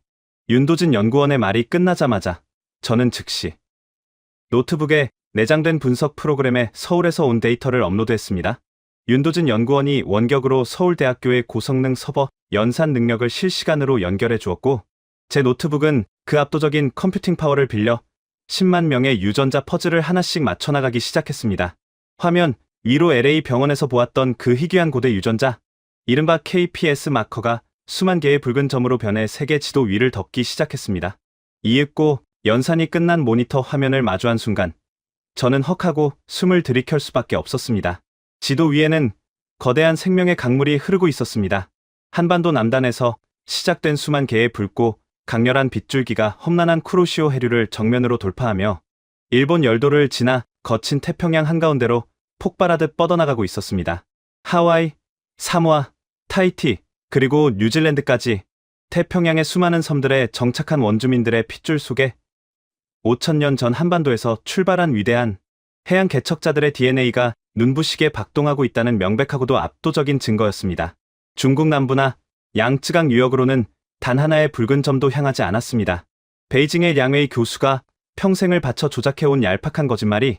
윤도진 연구원의 말이 끝나자마자 저는 즉시 노트북에 내장된 분석 프로그램에 서울에서 온 데이터를 업로드했습니다. 윤도진 연구원이 원격으로 서울대학교의 고성능 서버 연산 능력을 실시간으로 연결해 주었고 제 노트북은 그 압도적인 컴퓨팅 파워를 빌려 10만 명의 유전자 퍼즐을 하나씩 맞춰나가기 시작했습니다. 화면 위로 LA 병원에서 보았던 그 희귀한 고대 유전자, 이른바 KPS 마커가 수만 개의 붉은 점으로 변해 세계 지도 위를 덮기 시작했습니다. 이윽고 연산이 끝난 모니터 화면을 마주한 순간 저는 헉하고 숨을 들이켤 수밖에 없었습니다. 지도 위에는 거대한 생명의 강물이 흐르고 있었습니다. 한반도 남단에서 시작된 수만 개의 붉고 강렬한 빗줄기가 험난한 쿠로시오 해류를 정면으로 돌파하며 일본 열도를 지나 거친 태평양 한가운데로 폭발하듯 뻗어나가고 있었습니다. 하와이, 사모아, 타히티, 그리고 뉴질랜드까지 태평양의 수많은 섬들에 정착한 원주민들의 핏줄 속에 5,000년 전 한반도에서 출발한 위대한 해양 개척자들의 DNA가 눈부시게 박동하고 있다는 명백하고도 압도적인 증거였습니다. 중국 남부나 양쯔강 유역으로는 단 하나의 붉은 점도 향하지 않았습니다. 베이징의 양웨이 교수가 평생을 바쳐 조작해온 얄팍한 거짓말이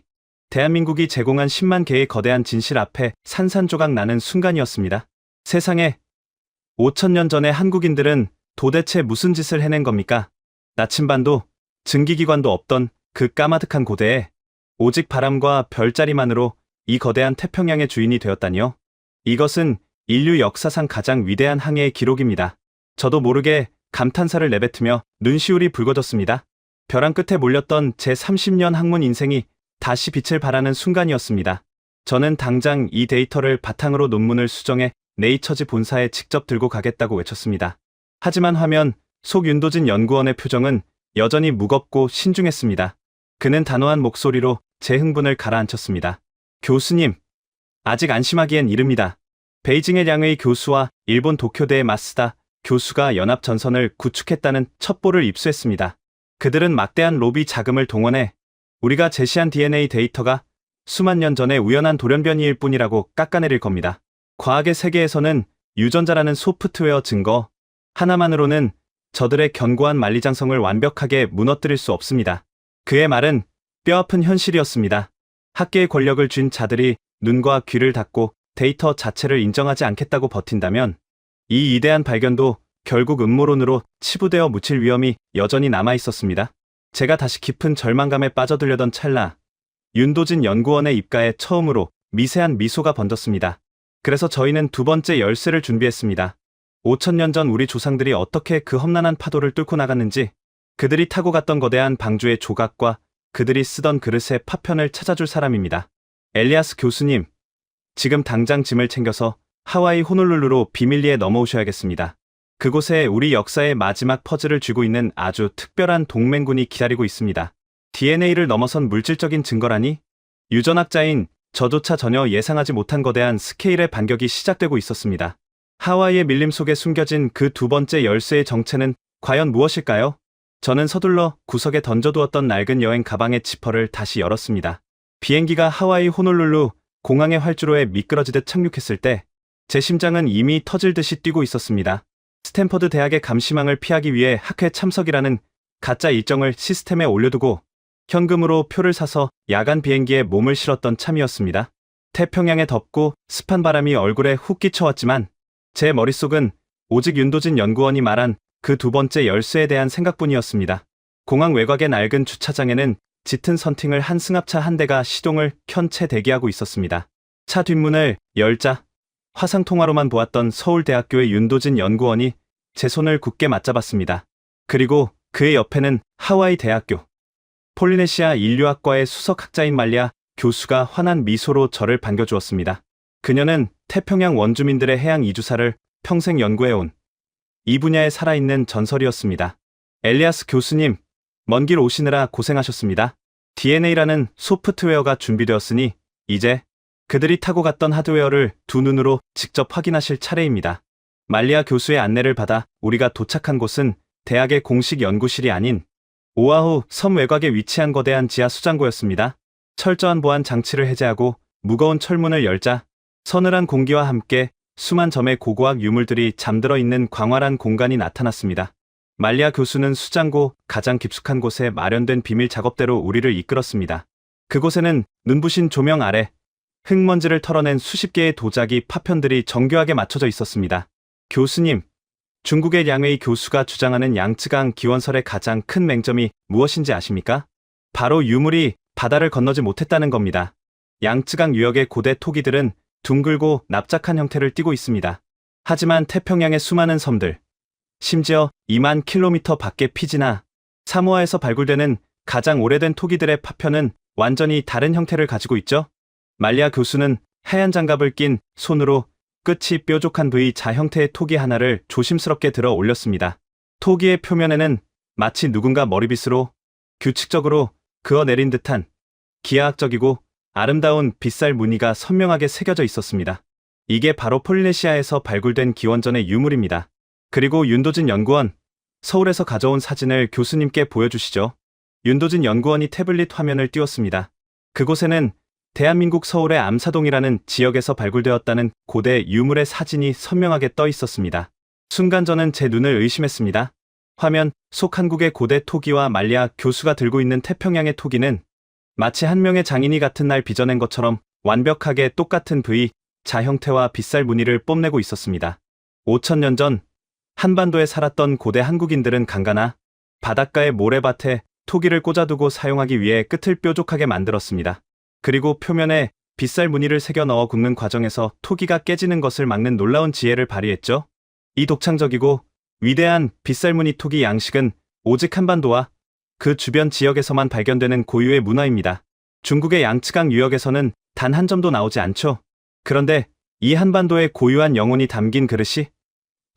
대한민국이 제공한 10만 개의 거대한 진실 앞에 산산조각 나는 순간이었습니다. 세상에 5,000년 전의 한국인들은 도대체 무슨 짓을 해낸 겁니까? 나침반도 증기기관도 없던 그 까마득한 고대에 오직 바람과 별자리만으로 이 거대한 태평양의 주인이 되었다니요. 이것은 인류 역사상 가장 위대한 항해의 기록입니다. 저도 모르게 감탄사를 내뱉으며 눈시울이 붉어졌습니다. 벼랑 끝에 몰렸던 제 30년 학문 인생이 다시 빛을 발하는 순간이었습니다. 저는 당장 이 데이터를 바탕으로 논문을 수정해 네이처지 본사에 직접 들고 가겠다고 외쳤습니다. 하지만 화면 속 윤도진 연구원의 표정은 여전히 무겁고 신중했습니다. 그는 단호한 목소리로 제 흥분을 가라앉혔습니다. 교수님, 아직 안심하기엔 이릅니다. 베이징의 량의 교수와 일본 도쿄대의 마쓰다 교수가 연합전선을 구축했다는 첩보를 입수했습니다. 그들은 막대한 로비 자금을 동원해 우리가 제시한 DNA 데이터가 수만 년 전의 우연한 돌연변이일 뿐이라고 깎아내릴 겁니다. 과학의 세계에서는 유전자라는 소프트웨어 증거 하나만으로는 저들의 견고한 만리장성을 완벽하게 무너뜨릴 수 없습니다. 그의 말은 뼈아픈 현실이었습니다. 학계의 권력을 쥔 자들이 눈과 귀를 닫고 데이터 자체를 인정하지 않겠다고 버틴다면 이 이대한 발견도 결국 음모론으로 치부되어 묻힐 위험이 여전히 남아 있었습니다. 제가 다시 깊은 절망감에 빠져들려던 찰나 윤도진 연구원의 입가에 처음으로 미세한 미소가 번졌습니다. 그래서 저희는 두 번째 열쇠를 준비했습니다. 5,000년 전 우리 조상들이 어떻게 그 험난한 파도를 뚫고 나갔는지, 그들이 타고 갔던 거대한 방주의 조각과 그들이 쓰던 그릇의 파편을 찾아줄 사람입니다. 엘리아스 교수님, 지금 당장 짐을 챙겨서 하와이 호놀룰루로 비밀리에 넘어오셔야겠습니다. 그곳에 우리 역사의 마지막 퍼즐을 쥐고 있는 아주 특별한 동맹군이 기다리고 있습니다. DNA를 넘어선 물질적인 증거라니? 유전학자인 저조차 전혀 예상하지 못한 거대한 스케일의 반격이 시작되고 있었습니다. 하와이의 밀림 속에 숨겨진 그 두 번째 열쇠의 정체는 과연 무엇일까요? 저는 서둘러 구석에 던져두었던 낡은 여행 가방의 지퍼를 다시 열었습니다. 비행기가 하와이 호놀룰루 공항의 활주로에 미끄러지듯 착륙했을 때 제 심장은 이미 터질 듯이 뛰고 있었습니다. 스탠퍼드 대학의 감시망을 피하기 위해 학회 참석이라는 가짜 일정을 시스템에 올려두고 현금으로 표를 사서 야간 비행기에 몸을 실었던 참이었습니다. 태평양의 덥고 습한 바람이 얼굴에 훅 끼쳐왔지만 제 머릿속은 오직 윤도진 연구원이 말한 그 두 번째 열쇠에 대한 생각뿐이었습니다. 공항 외곽의 낡은 주차장에는 짙은 선팅을 한 승합차 한 대가 시동을 켠 채 대기하고 있었습니다. 차 뒷문을 열자 화상통화로만 보았던 서울대학교의 윤도진 연구원이 제 손을 굳게 맞잡았습니다. 그리고 그의 옆에는 하와이 대학교 폴리네시아 인류학과의 수석학자인 말리아 교수가 환한 미소로 저를 반겨주었습니다. 그녀는 태평양 원주민들의 해양 이주사를 평생 연구해온 이 분야에 살아있는 전설이었습니다. 엘리아스 교수님, 먼 길 오시느라 고생하셨습니다. DNA라는 소프트웨어가 준비되었으니 이제 그들이 타고 갔던 하드웨어를 두 눈으로 직접 확인하실 차례입니다. 말리아 교수의 안내를 받아 우리가 도착한 곳은 대학의 공식 연구실이 아닌 오아후 섬 외곽에 위치한 거대한 지하 수장고였습니다. 철저한 보안 장치를 해제하고 무거운 철문을 열자 서늘한 공기와 함께 수만 점의 고고학 유물들이 잠들어 있는 광활한 공간이 나타났습니다. 말리아 교수는 수장고 가장 깊숙한 곳에 마련된 비밀 작업대로 우리를 이끌었습니다. 그곳에는 눈부신 조명 아래 흙먼지를 털어낸 수십 개의 도자기 파편들이 정교하게 맞춰져 있었습니다. 교수님, 중국의 량웨이 교수가 주장하는 양쯔강 기원설의 가장 큰 맹점이 무엇인지 아십니까? 바로 유물이 바다를 건너지 못했다는 겁니다. 양쯔강 유역의 고대 토기들은 둥글고 납작한 형태를 띠고 있습니다. 하지만 태평양의 수많은 섬들, 심지어 2만 킬로미터 밖의 피지나 사모아에서 발굴되는 가장 오래된 토기들의 파편은 완전히 다른 형태를 가지고 있죠. 말리아 교수는 하얀 장갑을 낀 손으로 끝이 뾰족한 V자 형태의 토기 하나를 조심스럽게 들어 올렸습니다. 토기의 표면에는 마치 누군가 머리빗으로 규칙적으로 그어내린 듯한 기하학적이고 아름다운 빗살 무늬가 선명하게 새겨져 있었습니다. 이게 바로 폴리네시아에서 발굴된 기원전의 유물입니다. 그리고 윤도진 연구원, 서울에서 가져온 사진을 교수님께 보여주시죠. 윤도진 연구원이 태블릿 화면을 띄웠습니다. 그곳에는 대한민국 서울의 암사동이라는 지역에서 발굴되었다는 고대 유물의 사진이 선명하게 떠 있었습니다. 순간 저는 제 눈을 의심했습니다. 화면 속 한국의 고대 토기와 말리아 교수가 들고 있는 태평양의 토기는 마치 한 명의 장인이 같은 날 빚어낸 것처럼 완벽하게 똑같은 V자 형태와 빗살 무늬를 뽐내고 있었습니다. 5,000년 전 한반도에 살았던 고대 한국인들은 강가나 바닷가의 모래밭에 토기를 꽂아두고 사용하기 위해 끝을 뾰족하게 만들었습니다. 그리고 표면에 빗살 무늬를 새겨 넣어 굽는 과정에서 토기가 깨지는 것을 막는 놀라운 지혜를 발휘했죠. 이 독창적이고 위대한 빗살 무늬 토기 양식은 오직 한반도와 그 주변 지역에서만 발견되는 고유의 문화입니다. 중국의 양쯔강 유역에서는 단 한 점도 나오지 않죠. 그런데 이 한반도의 고유한 영혼이 담긴 그릇이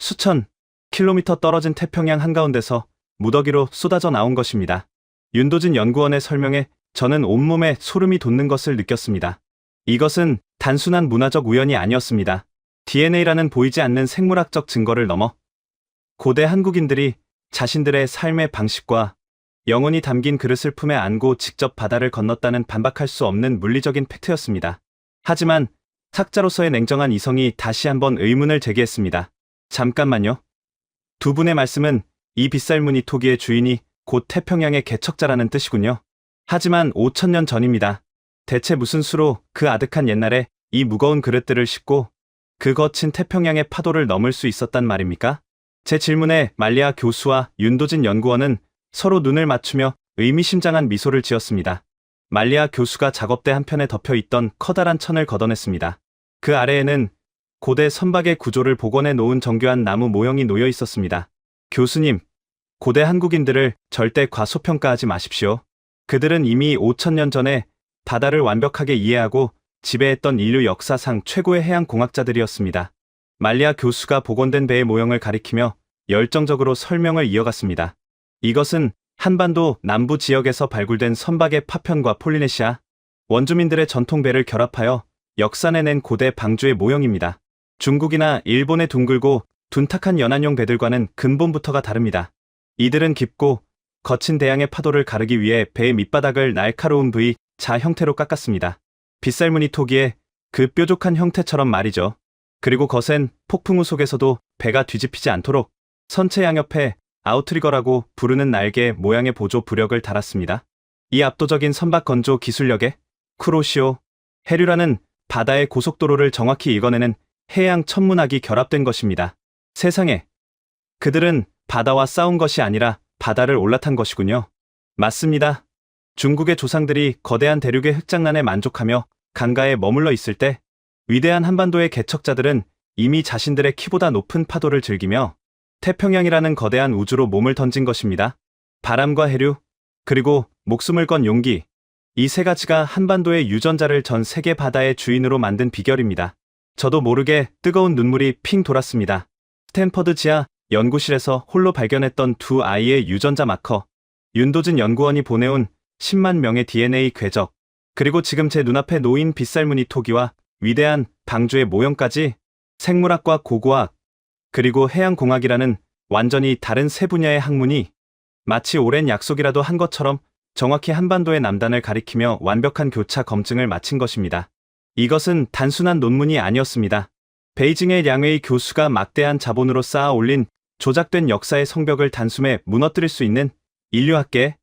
수천 킬로미터 떨어진 태평양 한가운데서 무더기로 쏟아져 나온 것입니다. 윤도진 연구원의 설명에 저는 온몸에 소름이 돋는 것을 느꼈습니다. 이것은 단순한 문화적 우연이 아니었습니다. DNA라는 보이지 않는 생물학적 증거를 넘어 고대 한국인들이 자신들의 삶의 방식과 영혼이 담긴 그릇을 품에 안고 직접 바다를 건넜다는 반박할 수 없는 물리적인 팩트였습니다. 하지만 학자로서의 냉정한 이성이 다시 한번 의문을 제기했습니다. 잠깐만요. 두 분의 말씀은 이 빗살무늬 토기의 주인이 곧 태평양의 개척자라는 뜻이군요. 하지만 5,000년 전입니다. 대체 무슨 수로 그 아득한 옛날에 이 무거운 그릇들을 싣고 그 거친 태평양의 파도를 넘을 수 있었단 말입니까? 제 질문에 말리아 교수와 윤도진 연구원은 서로 눈을 맞추며 의미심장한 미소를 지었습니다. 말리아 교수가 작업대 한편에 덮여있던 커다란 천을 걷어냈습니다. 그 아래에는 고대 선박의 구조를 복원해 놓은 정교한 나무 모형이 놓여 있었습니다. 교수님, 고대 한국인들을 절대 과소평가하지 마십시오. 그들은 이미 5,000년 전에 바다를 완벽하게 이해하고 지배했던 인류 역사상 최고의 해양공학자들이었습니다. 말리아 교수가 복원된 배의 모형을 가리키며 열정적으로 설명을 이어갔습니다. 이것은 한반도 남부 지역에서 발굴된 선박의 파편과 폴리네시아 원주민들의 전통 배를 결합하여 역산해낸 고대 방주의 모형입니다. 중국이나 일본의 둥글고 둔탁한 연안용 배들과는 근본부터가 다릅니다. 이들은 깊고 거친 대양의 파도를 가르기 위해 배의 밑바닥을 날카로운 V, 자 형태로 깎았습니다. 빗살무늬 토기의 그 뾰족한 형태처럼 말이죠. 그리고 거센 폭풍우 속에서도 배가 뒤집히지 않도록 선체 양옆에 아우트리거라고 부르는 날개 모양의 보조 부력을 달았습니다. 이 압도적인 선박 건조 기술력에 쿠로시오, 해류라는 바다의 고속도로를 정확히 읽어내는 해양 천문학이 결합된 것입니다. 세상에, 그들은 바다와 싸운 것이 아니라 바다를 올라탄 것이군요. 맞습니다. 중국의 조상들이 거대한 대륙의 흑장난에 만족하며 강가에 머물러 있을 때 위대한 한반도의 개척자들은 이미 자신들의 키보다 높은 파도를 즐기며 태평양이라는 거대한 우주로 몸을 던진 것입니다. 바람과 해류, 그리고 목숨을 건 용기, 이 세 가지가 한반도의 유전자를 전 세계 바다의 주인으로 만든 비결입니다. 저도 모르게 뜨거운 눈물이 핑 돌았습니다. 스탠퍼드 지하 연구실에서 홀로 발견했던 두 아이의 유전자 마커, 윤도진 연구원이 보내온 10만 명의 DNA 궤적, 그리고 지금 제 눈앞에 놓인 빗살무늬 토기와 위대한 방주의 모형까지 생물학과 고고학, 그리고 해양공학이라는 완전히 다른 세 분야의 학문이 마치 오랜 약속이라도 한 것처럼 정확히 한반도의 남단을 가리키며 완벽한 교차 검증을 마친 것입니다. 이것은 단순한 논문이 아니었습니다. 베이징의 량웨이 교수가 막대한 자본으로 쌓아 올린 조작된 역사의 성벽을 단숨에 무너뜨릴 수 있는 인류학계의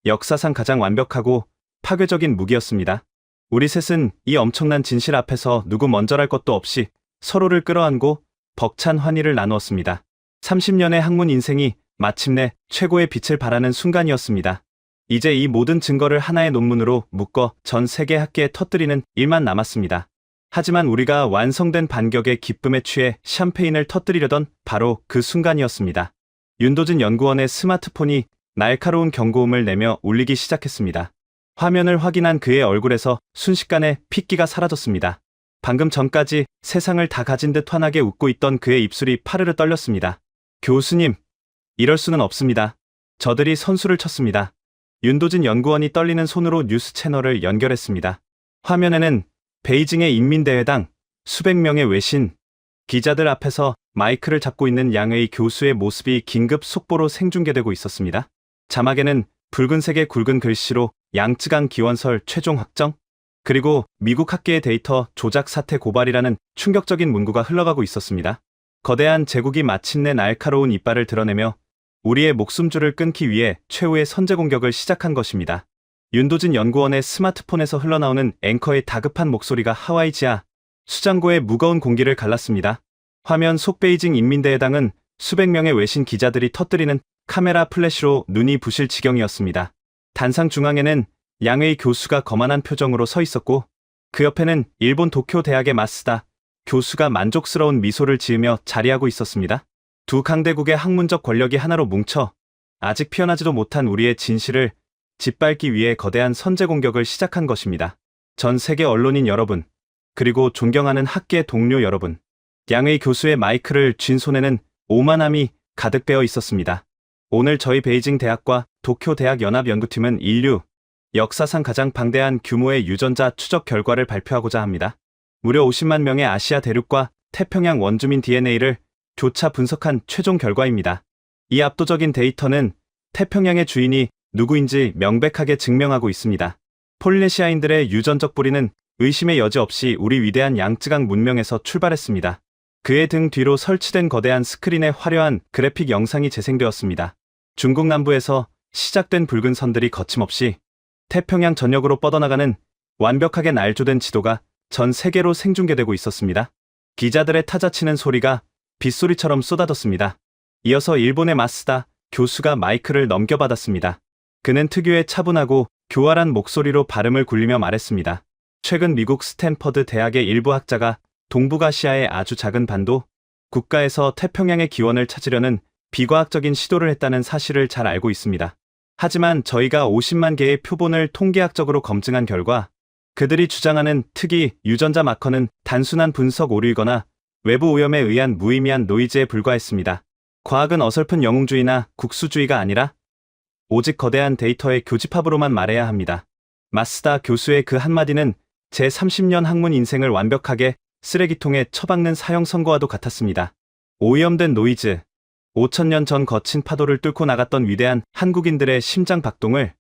역사상 가장 완벽하고 파괴적인 무기였습니다. 우리 셋은 이 엄청난 진실 앞에서 누구 먼저랄 것도 없이 서로를 끌어안고 벅찬 환희를 나누었습니다. 30년의 학문 인생이 마침내 최고의 빛을 발하는 순간이었습니다. 이제 이 모든 증거를 하나의 논문으로 묶어 전 세계 학계에 터뜨리는 일만 남았습니다. 하지만 우리가 완성된 반격의 기쁨에 취해 샴페인을 터뜨리려던 바로 그 순간이었습니다. 윤도진 연구원의 스마트폰이 날카로운 경고음을 내며 울리기 시작했습니다. 화면을 확인한 그의 얼굴에서 순식간에 핏기가 사라졌습니다. 방금 전까지 세상을 다 가진 듯 환하게 웃고 있던 그의 입술이 파르르 떨렸습니다. 교수님, 이럴 수는 없습니다. 저들이 선수를 쳤습니다. 윤도진 연구원이 떨리는 손으로 뉴스 채널을 연결했습니다. 화면에는 베이징의 인민대회당 수백 명의 외신 기자들 앞에서 마이크를 잡고 있는 양웨이 교수의 모습이 긴급 속보로 생중계되고 있었습니다. 자막에는 붉은색의 굵은 글씨로 양쯔강 기원설 최종 확정, 그리고 미국 학계의 데이터 조작 사태 고발이라는 충격적인 문구가 흘러가고 있었습니다. 거대한 제국이 마침내 날카로운 이빨을 드러내며 우리의 목숨줄을 끊기 위해 최후의 선제 공격을 시작한 것입니다. 윤도진 연구원의 스마트폰에서 흘러나오는 앵커의 다급한 목소리가 하와이 지하 수장고의 무거운 공기를 갈랐습니다. 화면 속 베이징 인민대회당은 수백 명의 외신 기자들이 터뜨리는 카메라 플래시로 눈이 부실 지경이었습니다. 단상 중앙에는 양웨이 교수가 거만한 표정으로 서 있었고 그 옆에는 일본 도쿄 대학의 마스다 교수가 만족스러운 미소를 지으며 자리하고 있었습니다. 두 강대국의 학문적 권력이 하나로 뭉쳐 아직 피어나지도 못한 우리의 진실을 짓밟기 위해 거대한 선제 공격을 시작한 것입니다. 전 세계 언론인 여러분, 그리고 존경하는 학계 동료 여러분, 양웨이 교수의 마이크를 쥔 손에는 오만함이 가득 배어 있었습니다. 오늘 저희 베이징 대학과 도쿄 대학 연합 연구팀은 인류 역사상 가장 방대한 규모의 유전자 추적 결과를 발표하고자 합니다. 무려 50만 명의 아시아 대륙과 태평양 원주민 DNA를 교차 분석한 최종 결과입니다. 이 압도적인 데이터는 태평양의 주인이 누구인지 명백하게 증명하고 있습니다. 폴리네시아인들의 유전적 뿌리는 의심의 여지 없이 우리 위대한 양쯔강 문명에서 출발했습니다. 그의 등 뒤로 설치된 거대한 스크린에 화려한 그래픽 영상이 재생되었습니다. 중국 남부에서 시작된 붉은 선들이 거침없이 태평양 전역으로 뻗어나가는 완벽하게 날조된 지도가 전 세계로 생중계되고 있었습니다. 기자들의 타자치는 소리가 빗소리처럼 쏟아졌습니다. 이어서 일본의 마스다 교수가 마이크를 넘겨받았습니다. 그는 특유의 차분하고 교활한 목소리로 발음을 굴리며 말했습니다. 최근 미국 스탠퍼드 대학의 일부 학자가 동북아시아의 아주 작은 반도 국가에서 태평양의 기원을 찾으려는 비과학적인 시도를 했다는 사실을 잘 알고 있습니다. 하지만 저희가 50만 개의 표본을 통계학적으로 검증한 결과 그들이 주장하는 특이 유전자 마커는 단순한 분석 오류이거나 외부 오염에 의한 무의미한 노이즈에 불과했습니다. 과학은 어설픈 영웅주의나 국수주의가 아니라 오직 거대한 데이터의 교집합으로만 말해야 합니다. 마스다 교수의 그 한마디는 제 30년 학문 인생을 완벽하게 쓰레기통에 처박는 사형 선고와도 같았습니다. 오염된 노이즈, 5,000년 전 거친 파도를 뚫고 나갔던 위대한 한국인들의 심장 박동을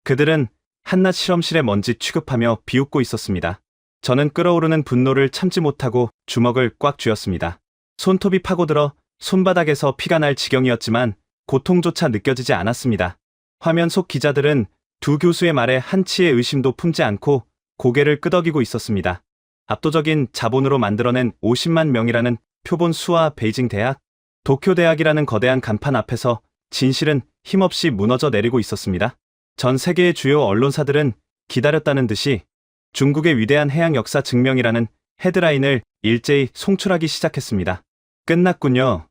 그들은 한낮 실험실에 먼지 취급하며 비웃고 있었습니다. 저는 끓어오르는 분노를 참지 못하고 주먹을 꽉 쥐었습니다. 손톱이 파고들어 손바닥에서 피가 날 지경이었지만 고통조차 느껴지지 않았습니다. 화면 속 기자들은 두 교수의 말에 한치의 의심도 품지 않고 고개를 끄덕이고 있었습니다. 압도적인 자본으로 만들어낸 50만 명이라는 표본 수와 베이징 대학, 도쿄 대학이라는 거대한 간판 앞에서 진실은 힘없이 무너져 내리고 있었습니다. 전 세계의 주요 언론사들은 기다렸다는 듯이 중국의 위대한 해양 역사 증명이라는 헤드라인을 일제히 송출하기 시작했습니다. 끝났군요.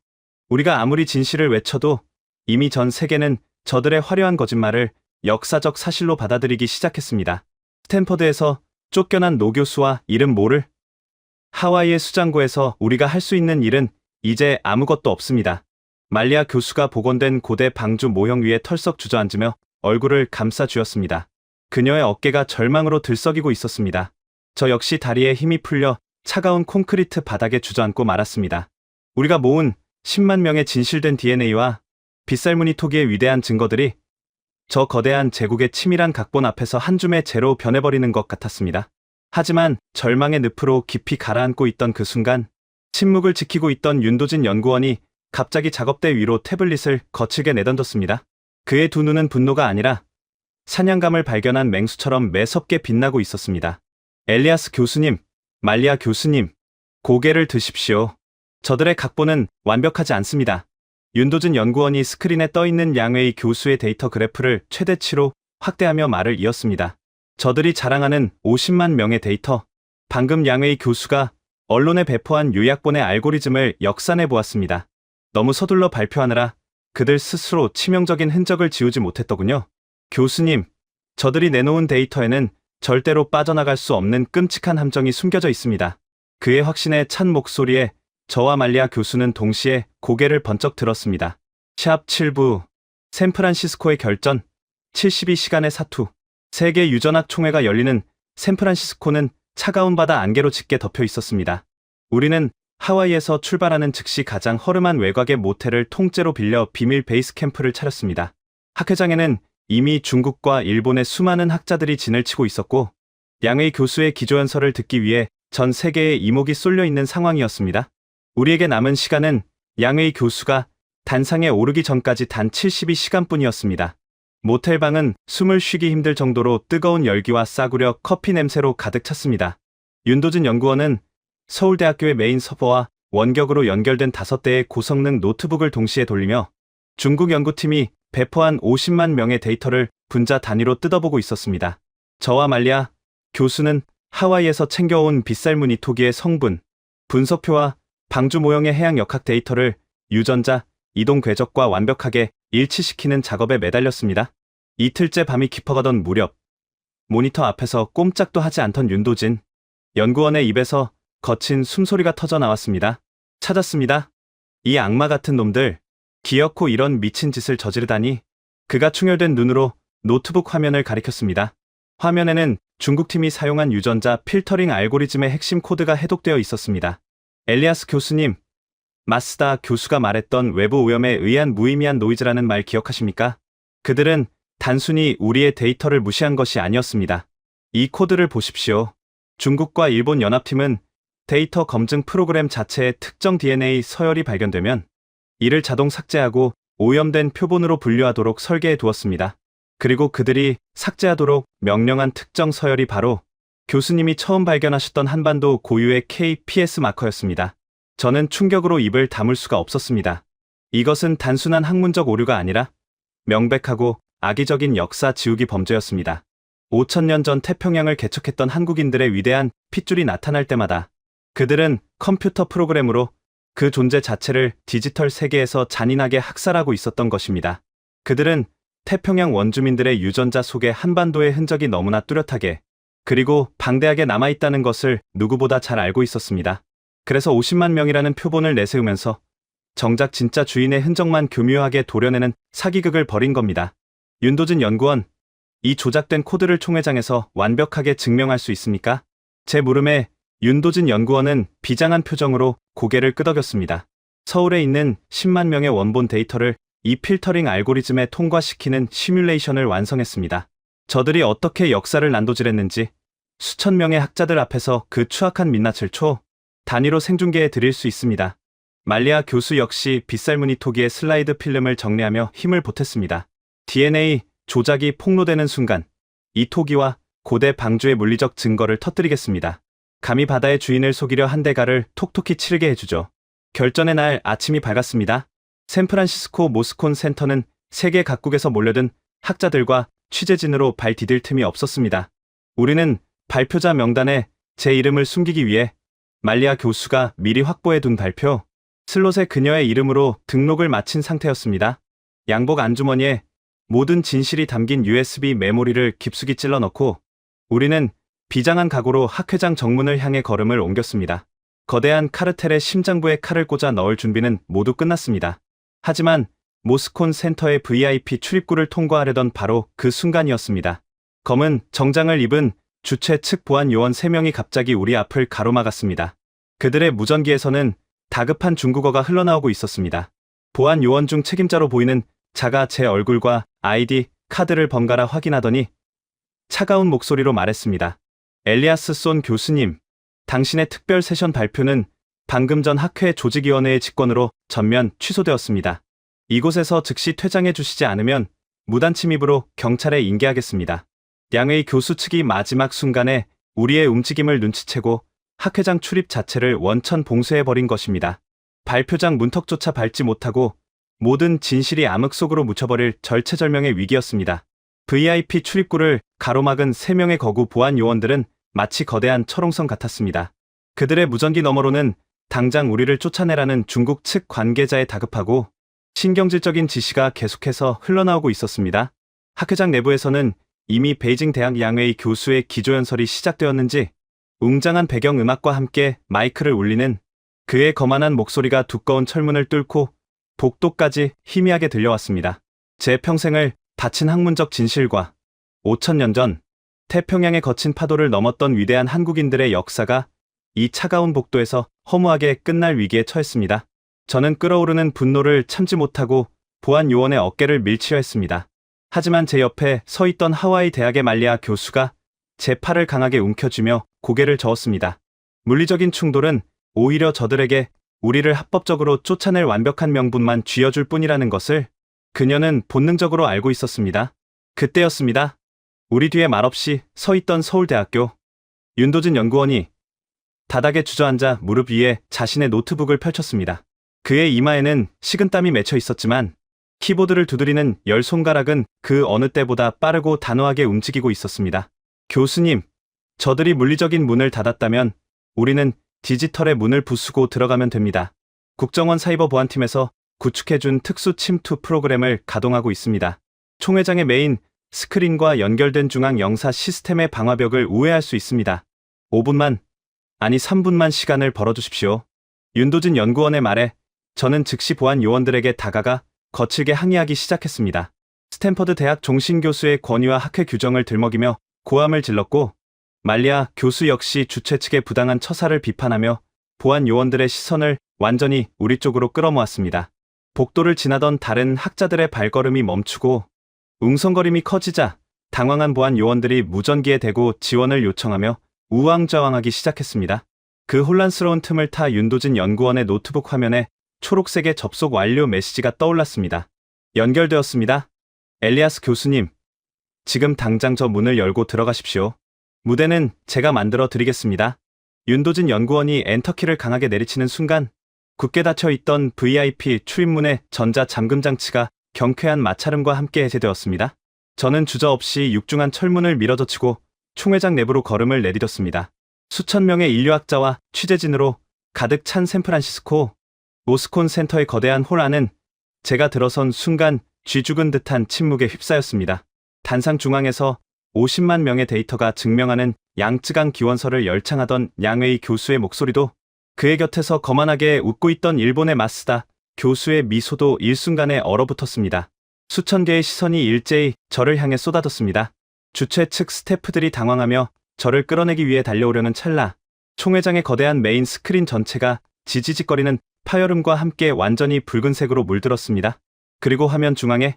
우리가 아무리 진실을 외쳐도 이미 전 세계는 저들의 화려한 거짓말을 역사적 사실로 받아들이기 시작했습니다. 스탠퍼드에서 쫓겨난 노 교수와 이름 모를 하와이의 수장고에서 우리가 할 수 있는 일은 이제 아무것도 없습니다. 말리아 교수가 복원된 고대 방주 모형 위에 털썩 주저앉으며 얼굴을 감싸 쥐었습니다. 그녀의 어깨가 절망으로 들썩이고 있었습니다. 저 역시 다리에 힘이 풀려 차가운 콘크리트 바닥에 주저앉고 말았습니다. 우리가 모은 10만 명의 진실된 DNA와 빗살무늬 토기의 위대한 증거들이 저 거대한 제국의 치밀한 각본 앞에서 한 줌의 재로 변해버리는 것 같았습니다. 하지만 절망의 늪으로 깊이 가라앉고 있던 그 순간 침묵을 지키고 있던 윤도진 연구원이 갑자기 작업대 위로 태블릿을 거칠게 내던졌습니다. 그의 두 눈은 분노가 아니라 사냥감을 발견한 맹수처럼 매섭게 빛나고 있었습니다. 엘리아스 교수님, 말리아 교수님, 고개를 드십시오. 저들의 각본은 완벽하지 않습니다. 윤도진 연구원이 스크린에 떠있는 양웨이 교수의 데이터 그래프를 최대치로 확대하며 말을 이었습니다. 저들이 자랑하는 50만 명의 데이터, 방금 양웨이 교수가 언론에 배포한 요약본의 알고리즘을 역산해 보았습니다. 너무 서둘러 발표하느라 그들 스스로 치명적인 흔적을 지우지 못했더군요. 교수님, 저들이 내놓은 데이터에는 절대로 빠져나갈 수 없는 끔찍한 함정이 숨겨져 있습니다. 그의 확신에 찬 목소리에 저와 말리아 교수는 동시에 고개를 번쩍 들었습니다. 샵 7부, 샌프란시스코의 결전, 72시간의 사투. 세계 유전학 총회가 열리는 샌프란시스코는 차가운 바다 안개로 짙게 덮여 있었습니다. 우리는 하와이에서 출발하는 즉시 가장 허름한 외곽의 모텔을 통째로 빌려 비밀 베이스 캠프를 차렸습니다. 학회장에는 이미 중국과 일본의 수많은 학자들이 진을 치고 있었고 양웨이 교수의 기조연설을 듣기 위해 전 세계의 이목이 쏠려 있는 상황이었습니다. 우리에게 남은 시간은 양웨이 교수가 단상에 오르기 전까지 단 72시간뿐이었습니다. 모텔방은 숨을 쉬기 힘들 정도로 뜨거운 열기와 싸구려 커피 냄새로 가득 찼습니다. 윤도진 연구원은 서울대학교의 메인 서버와 원격으로 연결된 5대의 고성능 노트북을 동시에 돌리며 중국 연구팀이 배포한 50만 명의 데이터를 분자 단위로 뜯어보고 있었습니다. 저와 말리아 교수는 하와이에서 챙겨온 빗살무늬 토기의 성분, 분석표와 방주 모형의 해양 역학 데이터를 유전자, 이동 궤적과 완벽하게 일치시키는 작업에 매달렸습니다. 이틀째 밤이 깊어가던 무렵, 모니터 앞에서 꼼짝도 하지 않던 윤도진 연구원의 입에서 거친 숨소리가 터져 나왔습니다. 찾았습니다. 이 악마 같은 놈들, 기어코 이런 미친 짓을 저지르다니. 그가 충혈된 눈으로 노트북 화면을 가리켰습니다. 화면에는 중국팀이 사용한 유전자 필터링 알고리즘의 핵심 코드가 해독되어 있었습니다. 엘리아스 교수님, 마스다 교수가 말했던 외부 오염에 의한 무의미한 노이즈라는 말 기억하십니까? 그들은 단순히 우리의 데이터를 무시한 것이 아니었습니다. 이 코드를 보십시오. 중국과 일본 연합팀은 데이터 검증 프로그램 자체에 특정 DNA 서열이 발견되면 이를 자동 삭제하고 오염된 표본으로 분류하도록 설계해 두었습니다. 그리고 그들이 삭제하도록 명령한 특정 서열이 바로 교수님이 처음 발견하셨던 한반도 고유의 KPS 마커였습니다. 저는 충격으로 입을 다물 수가 없었습니다. 이것은 단순한 학문적 오류가 아니라 명백하고 악의적인 역사 지우기 범죄였습니다. 5,000년 전 태평양을 개척했던 한국인들의 위대한 핏줄이 나타날 때마다 그들은 컴퓨터 프로그램으로 그 존재 자체를 디지털 세계에서 잔인하게 학살하고 있었던 것입니다. 그들은 태평양 원주민들의 유전자 속에 한반도의 흔적이 너무나 뚜렷하게 그리고 방대하게 남아있다는 것을 누구보다 잘 알고 있었습니다. 그래서 50만 명이라는 표본을 내세우면서 정작 진짜 주인의 흔적만 교묘하게 도려내는 사기극을 벌인 겁니다. 윤도준 연구원, 이 조작된 코드를 총회장에서 완벽하게 증명할 수 있습니까? 제 물음에 윤도준 연구원은 비장한 표정으로 고개를 끄덕였습니다. 서울에 있는 10만 명의 원본 데이터를 이 필터링 알고리즘에 통과시키는 시뮬레이션을 완성했습니다. 저들이 어떻게 역사를 난도질했는지 수천 명의 학자들 앞에서 그 추악한 민낯을 초 단위로 생중계해 드릴 수 있습니다. 말리아 교수 역시 빗살무늬 토기의 슬라이드 필름을 정리하며 힘을 보탰습니다. DNA 조작이 폭로되는 순간 이 토기와 고대 방주의 물리적 증거를 터뜨리겠습니다. 감히 바다의 주인을 속이려 한 대가를 톡톡히 치르게 해주죠. 결전의 날 아침이 밝았습니다. 샌프란시스코 모스콘 센터는 세계 각국에서 몰려든 학자들과 취재진으로 발 디딜 틈이 없었습니다. 우리는 발표자 명단에 제 이름을 숨기기 위해 말리아 교수가 미리 확보해둔 발표 슬롯에 그녀의 이름으로 등록을 마친 상태였습니다. 양복 안주머니에 모든 진실이 담긴 USB 메모리를 깊숙이 찔러 넣고 우리는 비장한 각오로 학회장 정문을 향해 걸음을 옮겼습니다. 거대한 카르텔의 심장부에 칼을 꽂아 넣을 준비는 모두 끝났습니다. 하지만 모스콘 센터의 VIP 출입구를 통과하려던 바로 그 순간이었습니다. 검은 정장을 입은 주최 측 보안 요원 3명이 갑자기 우리 앞을 가로막았습니다. 그들의 무전기에서는 다급한 중국어가 흘러나오고 있었습니다. 보안 요원 중 책임자로 보이는 자가 제 얼굴과 아이디 카드를 번갈아 확인하더니 차가운 목소리로 말했습니다. 엘리아스 쏜 교수님, 당신의 특별 세션 발표는 방금 전 학회 조직위원회의 직권으로 전면 취소되었습니다. 이곳에서 즉시 퇴장해 주시지 않으면 무단 침입으로 경찰에 인계하겠습니다. 양의 교수 측이 마지막 순간에 우리의 움직임을 눈치채고 학회장 출입 자체를 원천 봉쇄해버린 것입니다. 발표장 문턱조차 밟지 못하고 모든 진실이 암흑 속으로 묻혀버릴 절체절명의 위기였습니다. VIP 출입구를 가로막은 3명의 거구 보안 요원들은 마치 거대한 철옹성 같았습니다. 그들의 무전기 너머로는 당장 우리를 쫓아내라는 중국 측 관계자의 다급하고 신경질적인 지시가 계속해서 흘러나오고 있었습니다. 학회장 내부에서는 이미 베이징 대학 양웨이 교수의 기조연설이 시작되었는지 웅장한 배경음악과 함께 마이크를 울리는 그의 거만한 목소리가 두꺼운 철문을 뚫고 복도까지 희미하게 들려왔습니다. 제 평생을 바친 학문적 진실과 5,000년 전 태평양의 거친 파도를 넘었던 위대한 한국인들의 역사가 이 차가운 복도에서 허무하게 끝날 위기에 처했습니다. 저는 끓어오르는 분노를 참지 못하고 보안 요원의 어깨를 밀치려 했습니다. 하지만 제 옆에 서 있던 하와이 대학의 말리아 교수가 제 팔을 강하게 움켜쥐며 고개를 저었습니다. 물리적인 충돌은 오히려 저들에게 우리를 합법적으로 쫓아낼 완벽한 명분만 쥐어줄 뿐이라는 것을 그녀는 본능적으로 알고 있었습니다. 그때였습니다. 우리 뒤에 말없이 서 있던 서울대학교 윤도준 연구원이 바닥에 주저앉아 무릎 위에 자신의 노트북을 펼쳤습니다. 그의 이마에는 식은땀이 맺혀 있었지만 키보드를 두드리는 10손가락은 그 어느 때보다 빠르고 단호하게 움직이고 있었습니다. 교수님, 저들이 물리적인 문을 닫았다면 우리는 디지털의 문을 부수고 들어가면 됩니다. 국정원 사이버 보안팀에서 구축해준 특수 침투 프로그램을 가동하고 있습니다. 총회장의 메인 스크린과 연결된 중앙 영사 시스템의 방화벽을 우회할 수 있습니다. 5분만, 아니 3분만 시간을 벌어주십시오. 윤도진 연구원의 말에 저는 즉시 보안 요원들에게 다가가 거칠게 항의하기 시작했습니다. 스탠퍼드 대학 종신교수의 권위와 학회 규정을 들먹이며 고함을 질렀고 말리아 교수 역시 주최 측의 부당한 처사를 비판하며 보안 요원들의 시선을 완전히 우리 쪽으로 끌어모았습니다. 복도를 지나던 다른 학자들의 발걸음이 멈추고 웅성거림이 커지자 당황한 보안 요원들이 무전기에 대고 지원을 요청하며 우왕좌왕하기 시작했습니다. 그 혼란스러운 틈을 타 윤도진 연구원의 노트북 화면에 초록색의 접속 완료 메시지가 떠올랐습니다. 연결되었습니다. 엘리아스 교수님, 지금 당장 저 문을 열고 들어가십시오. 무대는 제가 만들어 드리겠습니다. 윤도진 연구원이 엔터키를 강하게 내리치는 순간 굳게 닫혀 있던 VIP 출입문의 전자 잠금 장치가 경쾌한 마찰음과 함께 해제되었습니다. 저는 주저없이 육중한 철문을 밀어젖히고 총회장 내부로 걸음을 내디뎠습니다. 수천 명의 인류학자와 취재진으로 가득 찬 샌프란시스코 모스콘 센터의 거대한 홀 안은 제가 들어선 순간 쥐 죽은 듯한 침묵에 휩싸였습니다. 단상 중앙에서 50만 명의 데이터가 증명하는 양쯔강 기원설을 열창하던 양웨이 교수의 목소리도, 그의 곁에서 거만하게 웃고 있던 일본의 마쓰다 교수의 미소도 일순간에 얼어붙었습니다. 수천 개의 시선이 일제히 저를 향해 쏟아졌습니다. 주최 측 스태프들이 당황하며 저를 끌어내기 위해 달려오려는 찰나, 총회장의 거대한 메인 스크린 전체가 지지직거리는 파열음과 함께 완전히 붉은색으로 물들었습니다. 그리고 화면 중앙에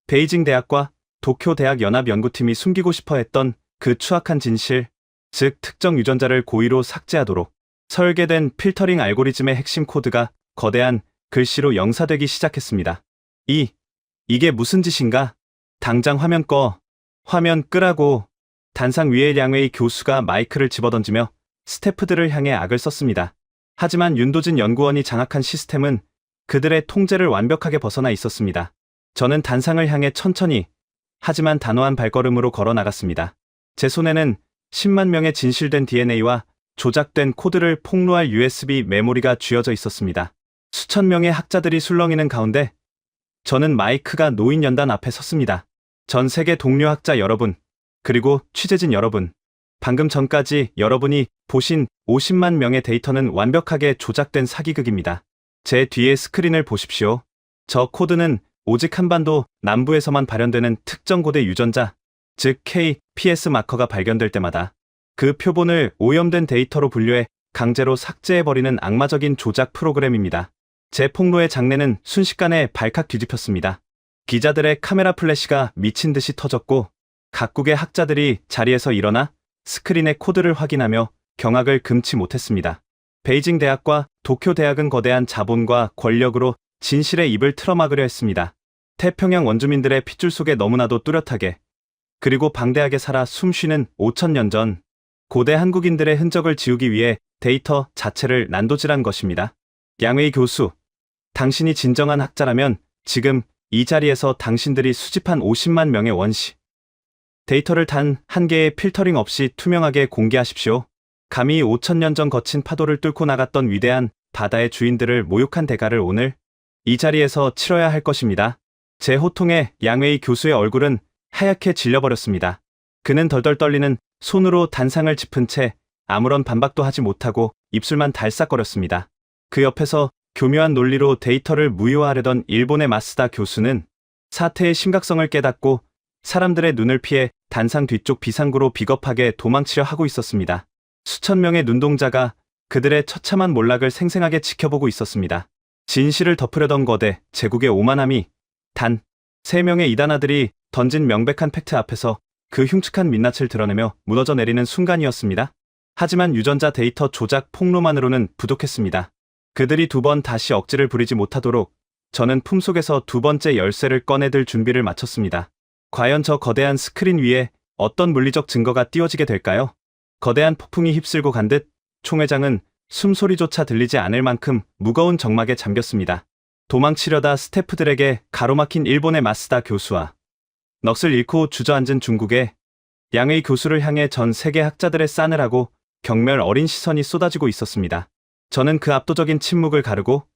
베이징 대학과 도쿄 대학 연합 연구팀이 숨기고 싶어 했던 그 추악한 진실, 즉 특정 유전자를 고의로 삭제하도록 설계된 필터링 알고리즘의 핵심 코드가 거대한 글씨로 영사되기 시작했습니다. 이게 무슨 짓인가? 당장 화면 꺼. 화면 끄라고. 단상 위에 양웨이 교수가 마이크를 집어던지며 스태프들을 향해 악을 썼습니다. 하지만 윤도진 연구원이 장악한 시스템은 그들의 통제를 완벽하게 벗어나 있었습니다. 저는 단상을 향해 천천히 하지만 단호한 발걸음으로 걸어 나갔습니다. 제 손에는 10만 명의 진실된 DNA와 조작된 코드를 폭로할 USB 메모리가 쥐어져 있었습니다. 수천 명의 학자들이 술렁이는 가운데 저는 마이크가 노인 연단 앞에 섰습니다. 전 세계 동료 학자 여러분, 그리고 취재진 여러분, 방금 전까지 여러분이 보신 50만 명의 데이터는 완벽하게 조작된 사기극입니다. 제 뒤에 스크린을 보십시오. 저 코드는 오직 한반도 남부에서만 발현되는 특정 고대 유전자, 즉 KPS 마커가 발견될 때마다 그 표본을 오염된 데이터로 분류해 강제로 삭제해버리는 악마적인 조작 프로그램입니다. 제 폭로의 장내는 순식간에 발칵 뒤집혔습니다. 기자들의 카메라 플래시가 미친 듯이 터졌고 각국의 학자들이 자리에서 일어나 스크린의 코드를 확인하며 경악을 금치 못했습니다. 베이징 대학과 도쿄 대학은 거대한 자본과 권력으로 진실의 입을 틀어막으려 했습니다. 태평양 원주민들의 핏줄 속에 너무나도 뚜렷하게, 그리고 방대하게 살아 숨쉬는 5,000년 전 고대 한국인들의 흔적을 지우기 위해 데이터 자체를 난도질한 것입니다. 양웨이 교수, 당신이 진정한 학자라면 지금 이 자리에서 당신들이 수집한 50만 명의 원시 데이터를 단 한 개의 필터링 없이 투명하게 공개하십시오. 감히 5,000년 전 거친 파도를 뚫고 나갔던 위대한 바다의 주인들을 모욕한 대가를 오늘 이 자리에서 치러야 할 것입니다. 제 호통에 양웨이 교수의 얼굴은 하얗게 질려버렸습니다. 그는 덜덜 떨리는 손으로 단상을 짚은 채 아무런 반박도 하지 못하고 입술만 달싹거렸습니다. 그 옆에서 교묘한 논리로 데이터를 무효화하려던 일본의 마쓰다 교수는 사태의 심각성을 깨닫고 사람들의 눈을 피해 단상 뒤쪽 비상구로 비겁하게 도망치려 하고 있었습니다. 수천 명의 눈동자가 그들의 처참한 몰락을 생생하게 지켜보고 있었습니다. 진실을 덮으려던 거대 제국의 오만함이 단 3명의 이단아들이 던진 명백한 팩트 앞에서 그 흉측한 민낯을 드러내며 무너져 내리는 순간이었습니다. 하지만 유전자 데이터 조작 폭로만으로는 부족했습니다. 그들이 두 번 다시 억지를 부리지 못하도록 저는 품속에서 두 번째 열쇠를 꺼내들 준비를 마쳤습니다. 과연 저 거대한 스크린 위에 어떤 물리적 증거가 띄워지게 될까요? 거대한 폭풍이 휩쓸고 간 듯 총회장은 숨소리조차 들리지 않을 만큼 무거운 정막에 잠겼습니다. 도망치려다 스태프들에게 가로막힌 일본의 마쓰다 교수와 넋을 잃고 주저앉은 중국의 양웨이 교수를 향해 전 세계 학자들의 싸늘하고 경멸 어린 시선이 쏟아지고 있었습니다. 저는 그 압도적인 침묵을 가르고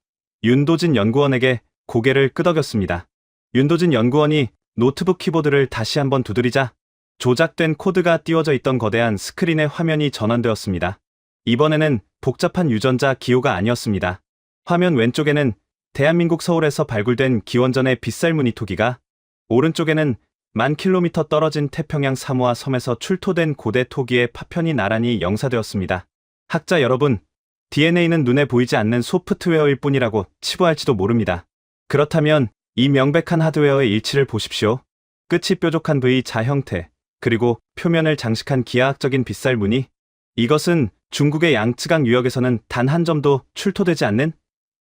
윤도진 연구원에게 고개를 끄덕였습니다. 윤도진 연구원이 노트북 키보드를 다시 한번 두드리자 조작된 코드가 띄워져 있던 거대한 스크린의 화면이 전환되었습니다. 이번에는 복잡한 유전자 기호가 아니었습니다. 화면 왼쪽에는 대한민국 서울에서 발굴된 기원전의 빗살무늬 토기가, 오른쪽에는 10,000km 떨어진 태평양 사모아 섬에서 출토된 고대 토기의 파편이 나란히 영사되었습니다. 학자 여러분, DNA는 눈에 보이지 않는 소프트웨어일 뿐이라고 치부할지도 모릅니다. 그렇다면 이 명백한 하드웨어의 일치를 보십시오. 끝이 뾰족한 V자 형태, 그리고 표면을 장식한 기하학적인 빗살 무늬. 이것은 중국의 양쯔강 유역에서는 단 한 점도 출토되지 않는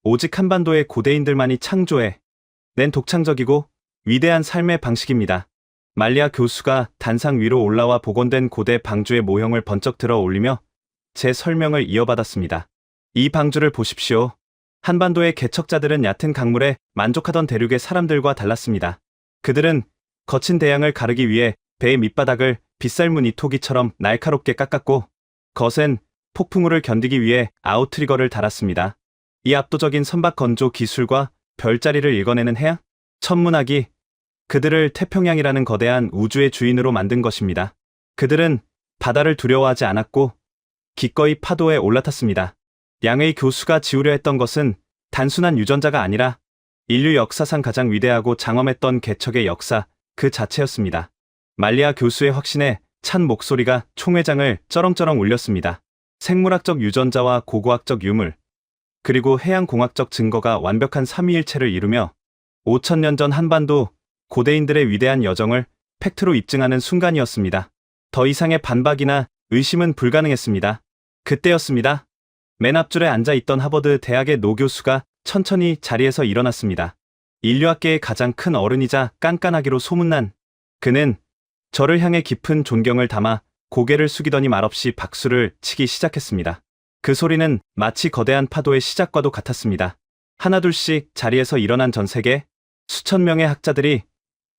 오직 한반도의 고대인들만이 창조해 낸 독창적이고 위대한 삶의 방식입니다. 말리아 교수가 단상 위로 올라와 복원된 고대 방주의 모형을 번쩍 들어 올리며 제 설명을 이어받았습니다. 이 방주를 보십시오. 한반도의 개척자들은 얕은 강물에 만족하던 대륙의 사람들과 달랐습니다. 그들은 거친 대양을 가르기 위해 배의 밑바닥을 빗살무늬 토기처럼 날카롭게 깎았고 거센 폭풍우를 견디기 위해 아웃트리거를 달았습니다. 이 압도적인 선박 건조 기술과 별자리를 읽어내는 해양 천문학이 그들을 태평양이라는 거대한 우주의 주인으로 만든 것입니다. 그들은 바다를 두려워하지 않았고 기꺼이 파도에 올라탔습니다. 양의 교수가 지우려 했던 것은 단순한 유전자가 아니라 인류 역사상 가장 위대하고 장엄했던 개척의 역사 그 자체였습니다. 말리아 교수의 확신에 찬 목소리가 총회장을 쩌렁쩌렁 울렸습니다. 생물학적 유전자와 고고학적 유물, 그리고 해양공학적 증거가 완벽한 삼위일체를 이루며 5000년 전 한반도 고대인들의 위대한 여정을 팩트로 입증하는 순간이었습니다. 더 이상의 반박이나 의심은 불가능했습니다. 그때였습니다. 맨 앞줄에 앉아있던 하버드 대학의 노 교수가 천천히 자리에서 일어났습니다. 인류학계의 가장 큰 어른이자 깐깐하기로 소문난 그는 저를 향해 깊은 존경을 담아 고개를 숙이더니 말없이 박수를 치기 시작했습니다. 그 소리는 마치 거대한 파도의 시작과도 같았습니다. 하나둘씩 자리에서 일어난 전 세계 수천 명의 학자들이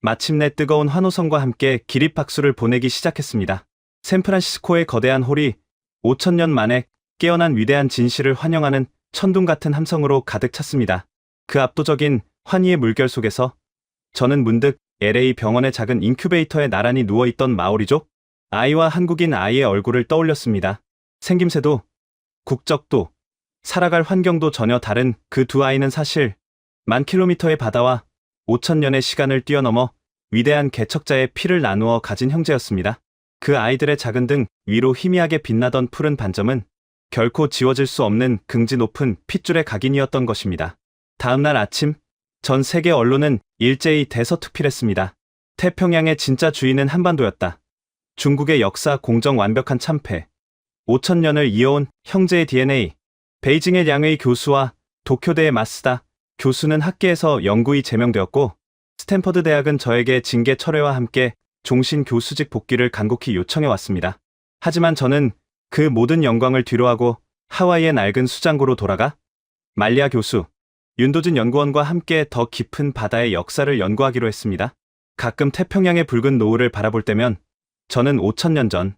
마침내 뜨거운 환호성과 함께 기립박수를 보내기 시작했습니다. 샌프란시스코의 거대한 홀이 5000년 만에 깨어난 위대한 진실을 환영하는 천둥 같은 함성으로 가득 찼습니다. 그 압도적인 환희의 물결 속에서 저는 문득 LA 병원의 작은 인큐베이터에 나란히 누워있던 마오리족 아이와 한국인 아이의 얼굴을 떠올렸습니다. 생김새도 국적도 살아갈 환경도 전혀 다른 그 두 아이는 사실 10,000km의 바다와 5000년의 시간을 뛰어넘어 위대한 개척자의 피를 나누어 가진 형제였습니다. 그 아이들의 작은 등 위로 희미하게 빛나던 푸른 반점은 결코 지워질 수 없는 긍지 높은 핏줄의 각인이었던 것입니다. 다음날 아침, 전 세계 언론은 일제히 대서특필했습니다. 태평양의 진짜 주인은 한반도였다. 중국의 역사 공정 완벽한 참패, 5000년을 이어온 형제의 DNA, 베이징의 량의 교수와 도쿄대의 마쓰다 교수는 학계에서 영구히 제명되었고 스탠퍼드 대학은 저에게 징계 철회와 함께 종신 교수직 복귀를 간곡히 요청해왔습니다. 하지만 저는 그 모든 영광을 뒤로하고 하와이의 낡은 수장고로 돌아가 말리아 교수, 윤도준 연구원과 함께 더 깊은 바다의 역사를 연구하기로 했습니다. 가끔 태평양의 붉은 노을을 바라볼 때면 저는 5000년 전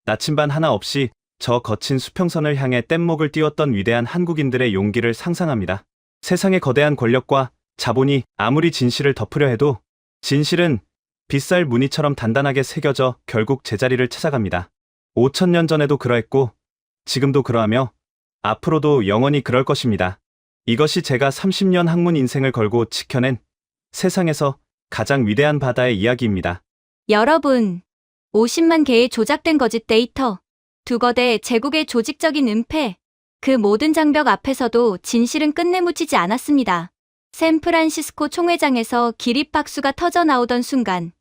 나침반 하나 없이 저 거친 수평선을 향해 뗏목을 띄웠던 위대한 한국인들의 용기를 상상합니다. 세상의 거대한 권력과 자본이 아무리 진실을 덮으려 해도 진실은 빗살 무늬처럼 단단하게 새겨져 결국 제자리를 찾아갑니다. 5000년 전에도 그러했고 지금도 그러하며 앞으로도 영원히 그럴 것입니다. 이것이 제가 30년 학문 인생을 걸고 지켜낸 세상에서 가장 위대한 바다의 이야기입니다. 여러분, 50만 개의 조작된 거짓 데이터, 두 거대 제국의 조직적인 은폐, 그 모든 장벽 앞에서도 진실은 끝내 묻히지 않았습니다. 샌프란시스코 총회장에서 기립박수가 터져 나오던 순간,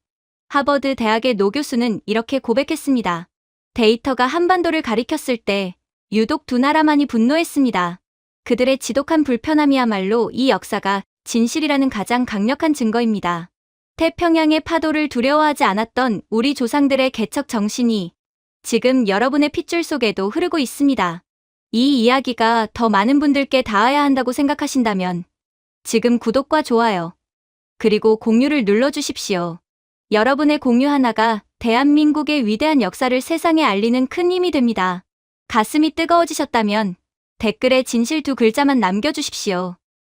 하버드 대학의 노 교수는 이렇게 고백했습니다. 데이터가 한반도를 가리켰을 때 유독 두 나라만이 분노했습니다. 그들의 지독한 불편함이야말로 이 역사가 진실이라는 가장 강력한 증거입니다. 태평양의 파도를 두려워하지 않았던 우리 조상들의 개척 정신이 지금 여러분의 핏줄 속에도 흐르고 있습니다. 이 이야기가 더 많은 분들께 닿아야 한다고 생각하신다면 지금 구독과 좋아요, 그리고 공유를 눌러주십시오. 여러분의 공유 하나가 대한민국의 위대한 역사를 세상에 알리는 큰 힘이 됩니다. 가슴이 뜨거워지셨다면 댓글에 진실 두 글자만 남겨주십시오.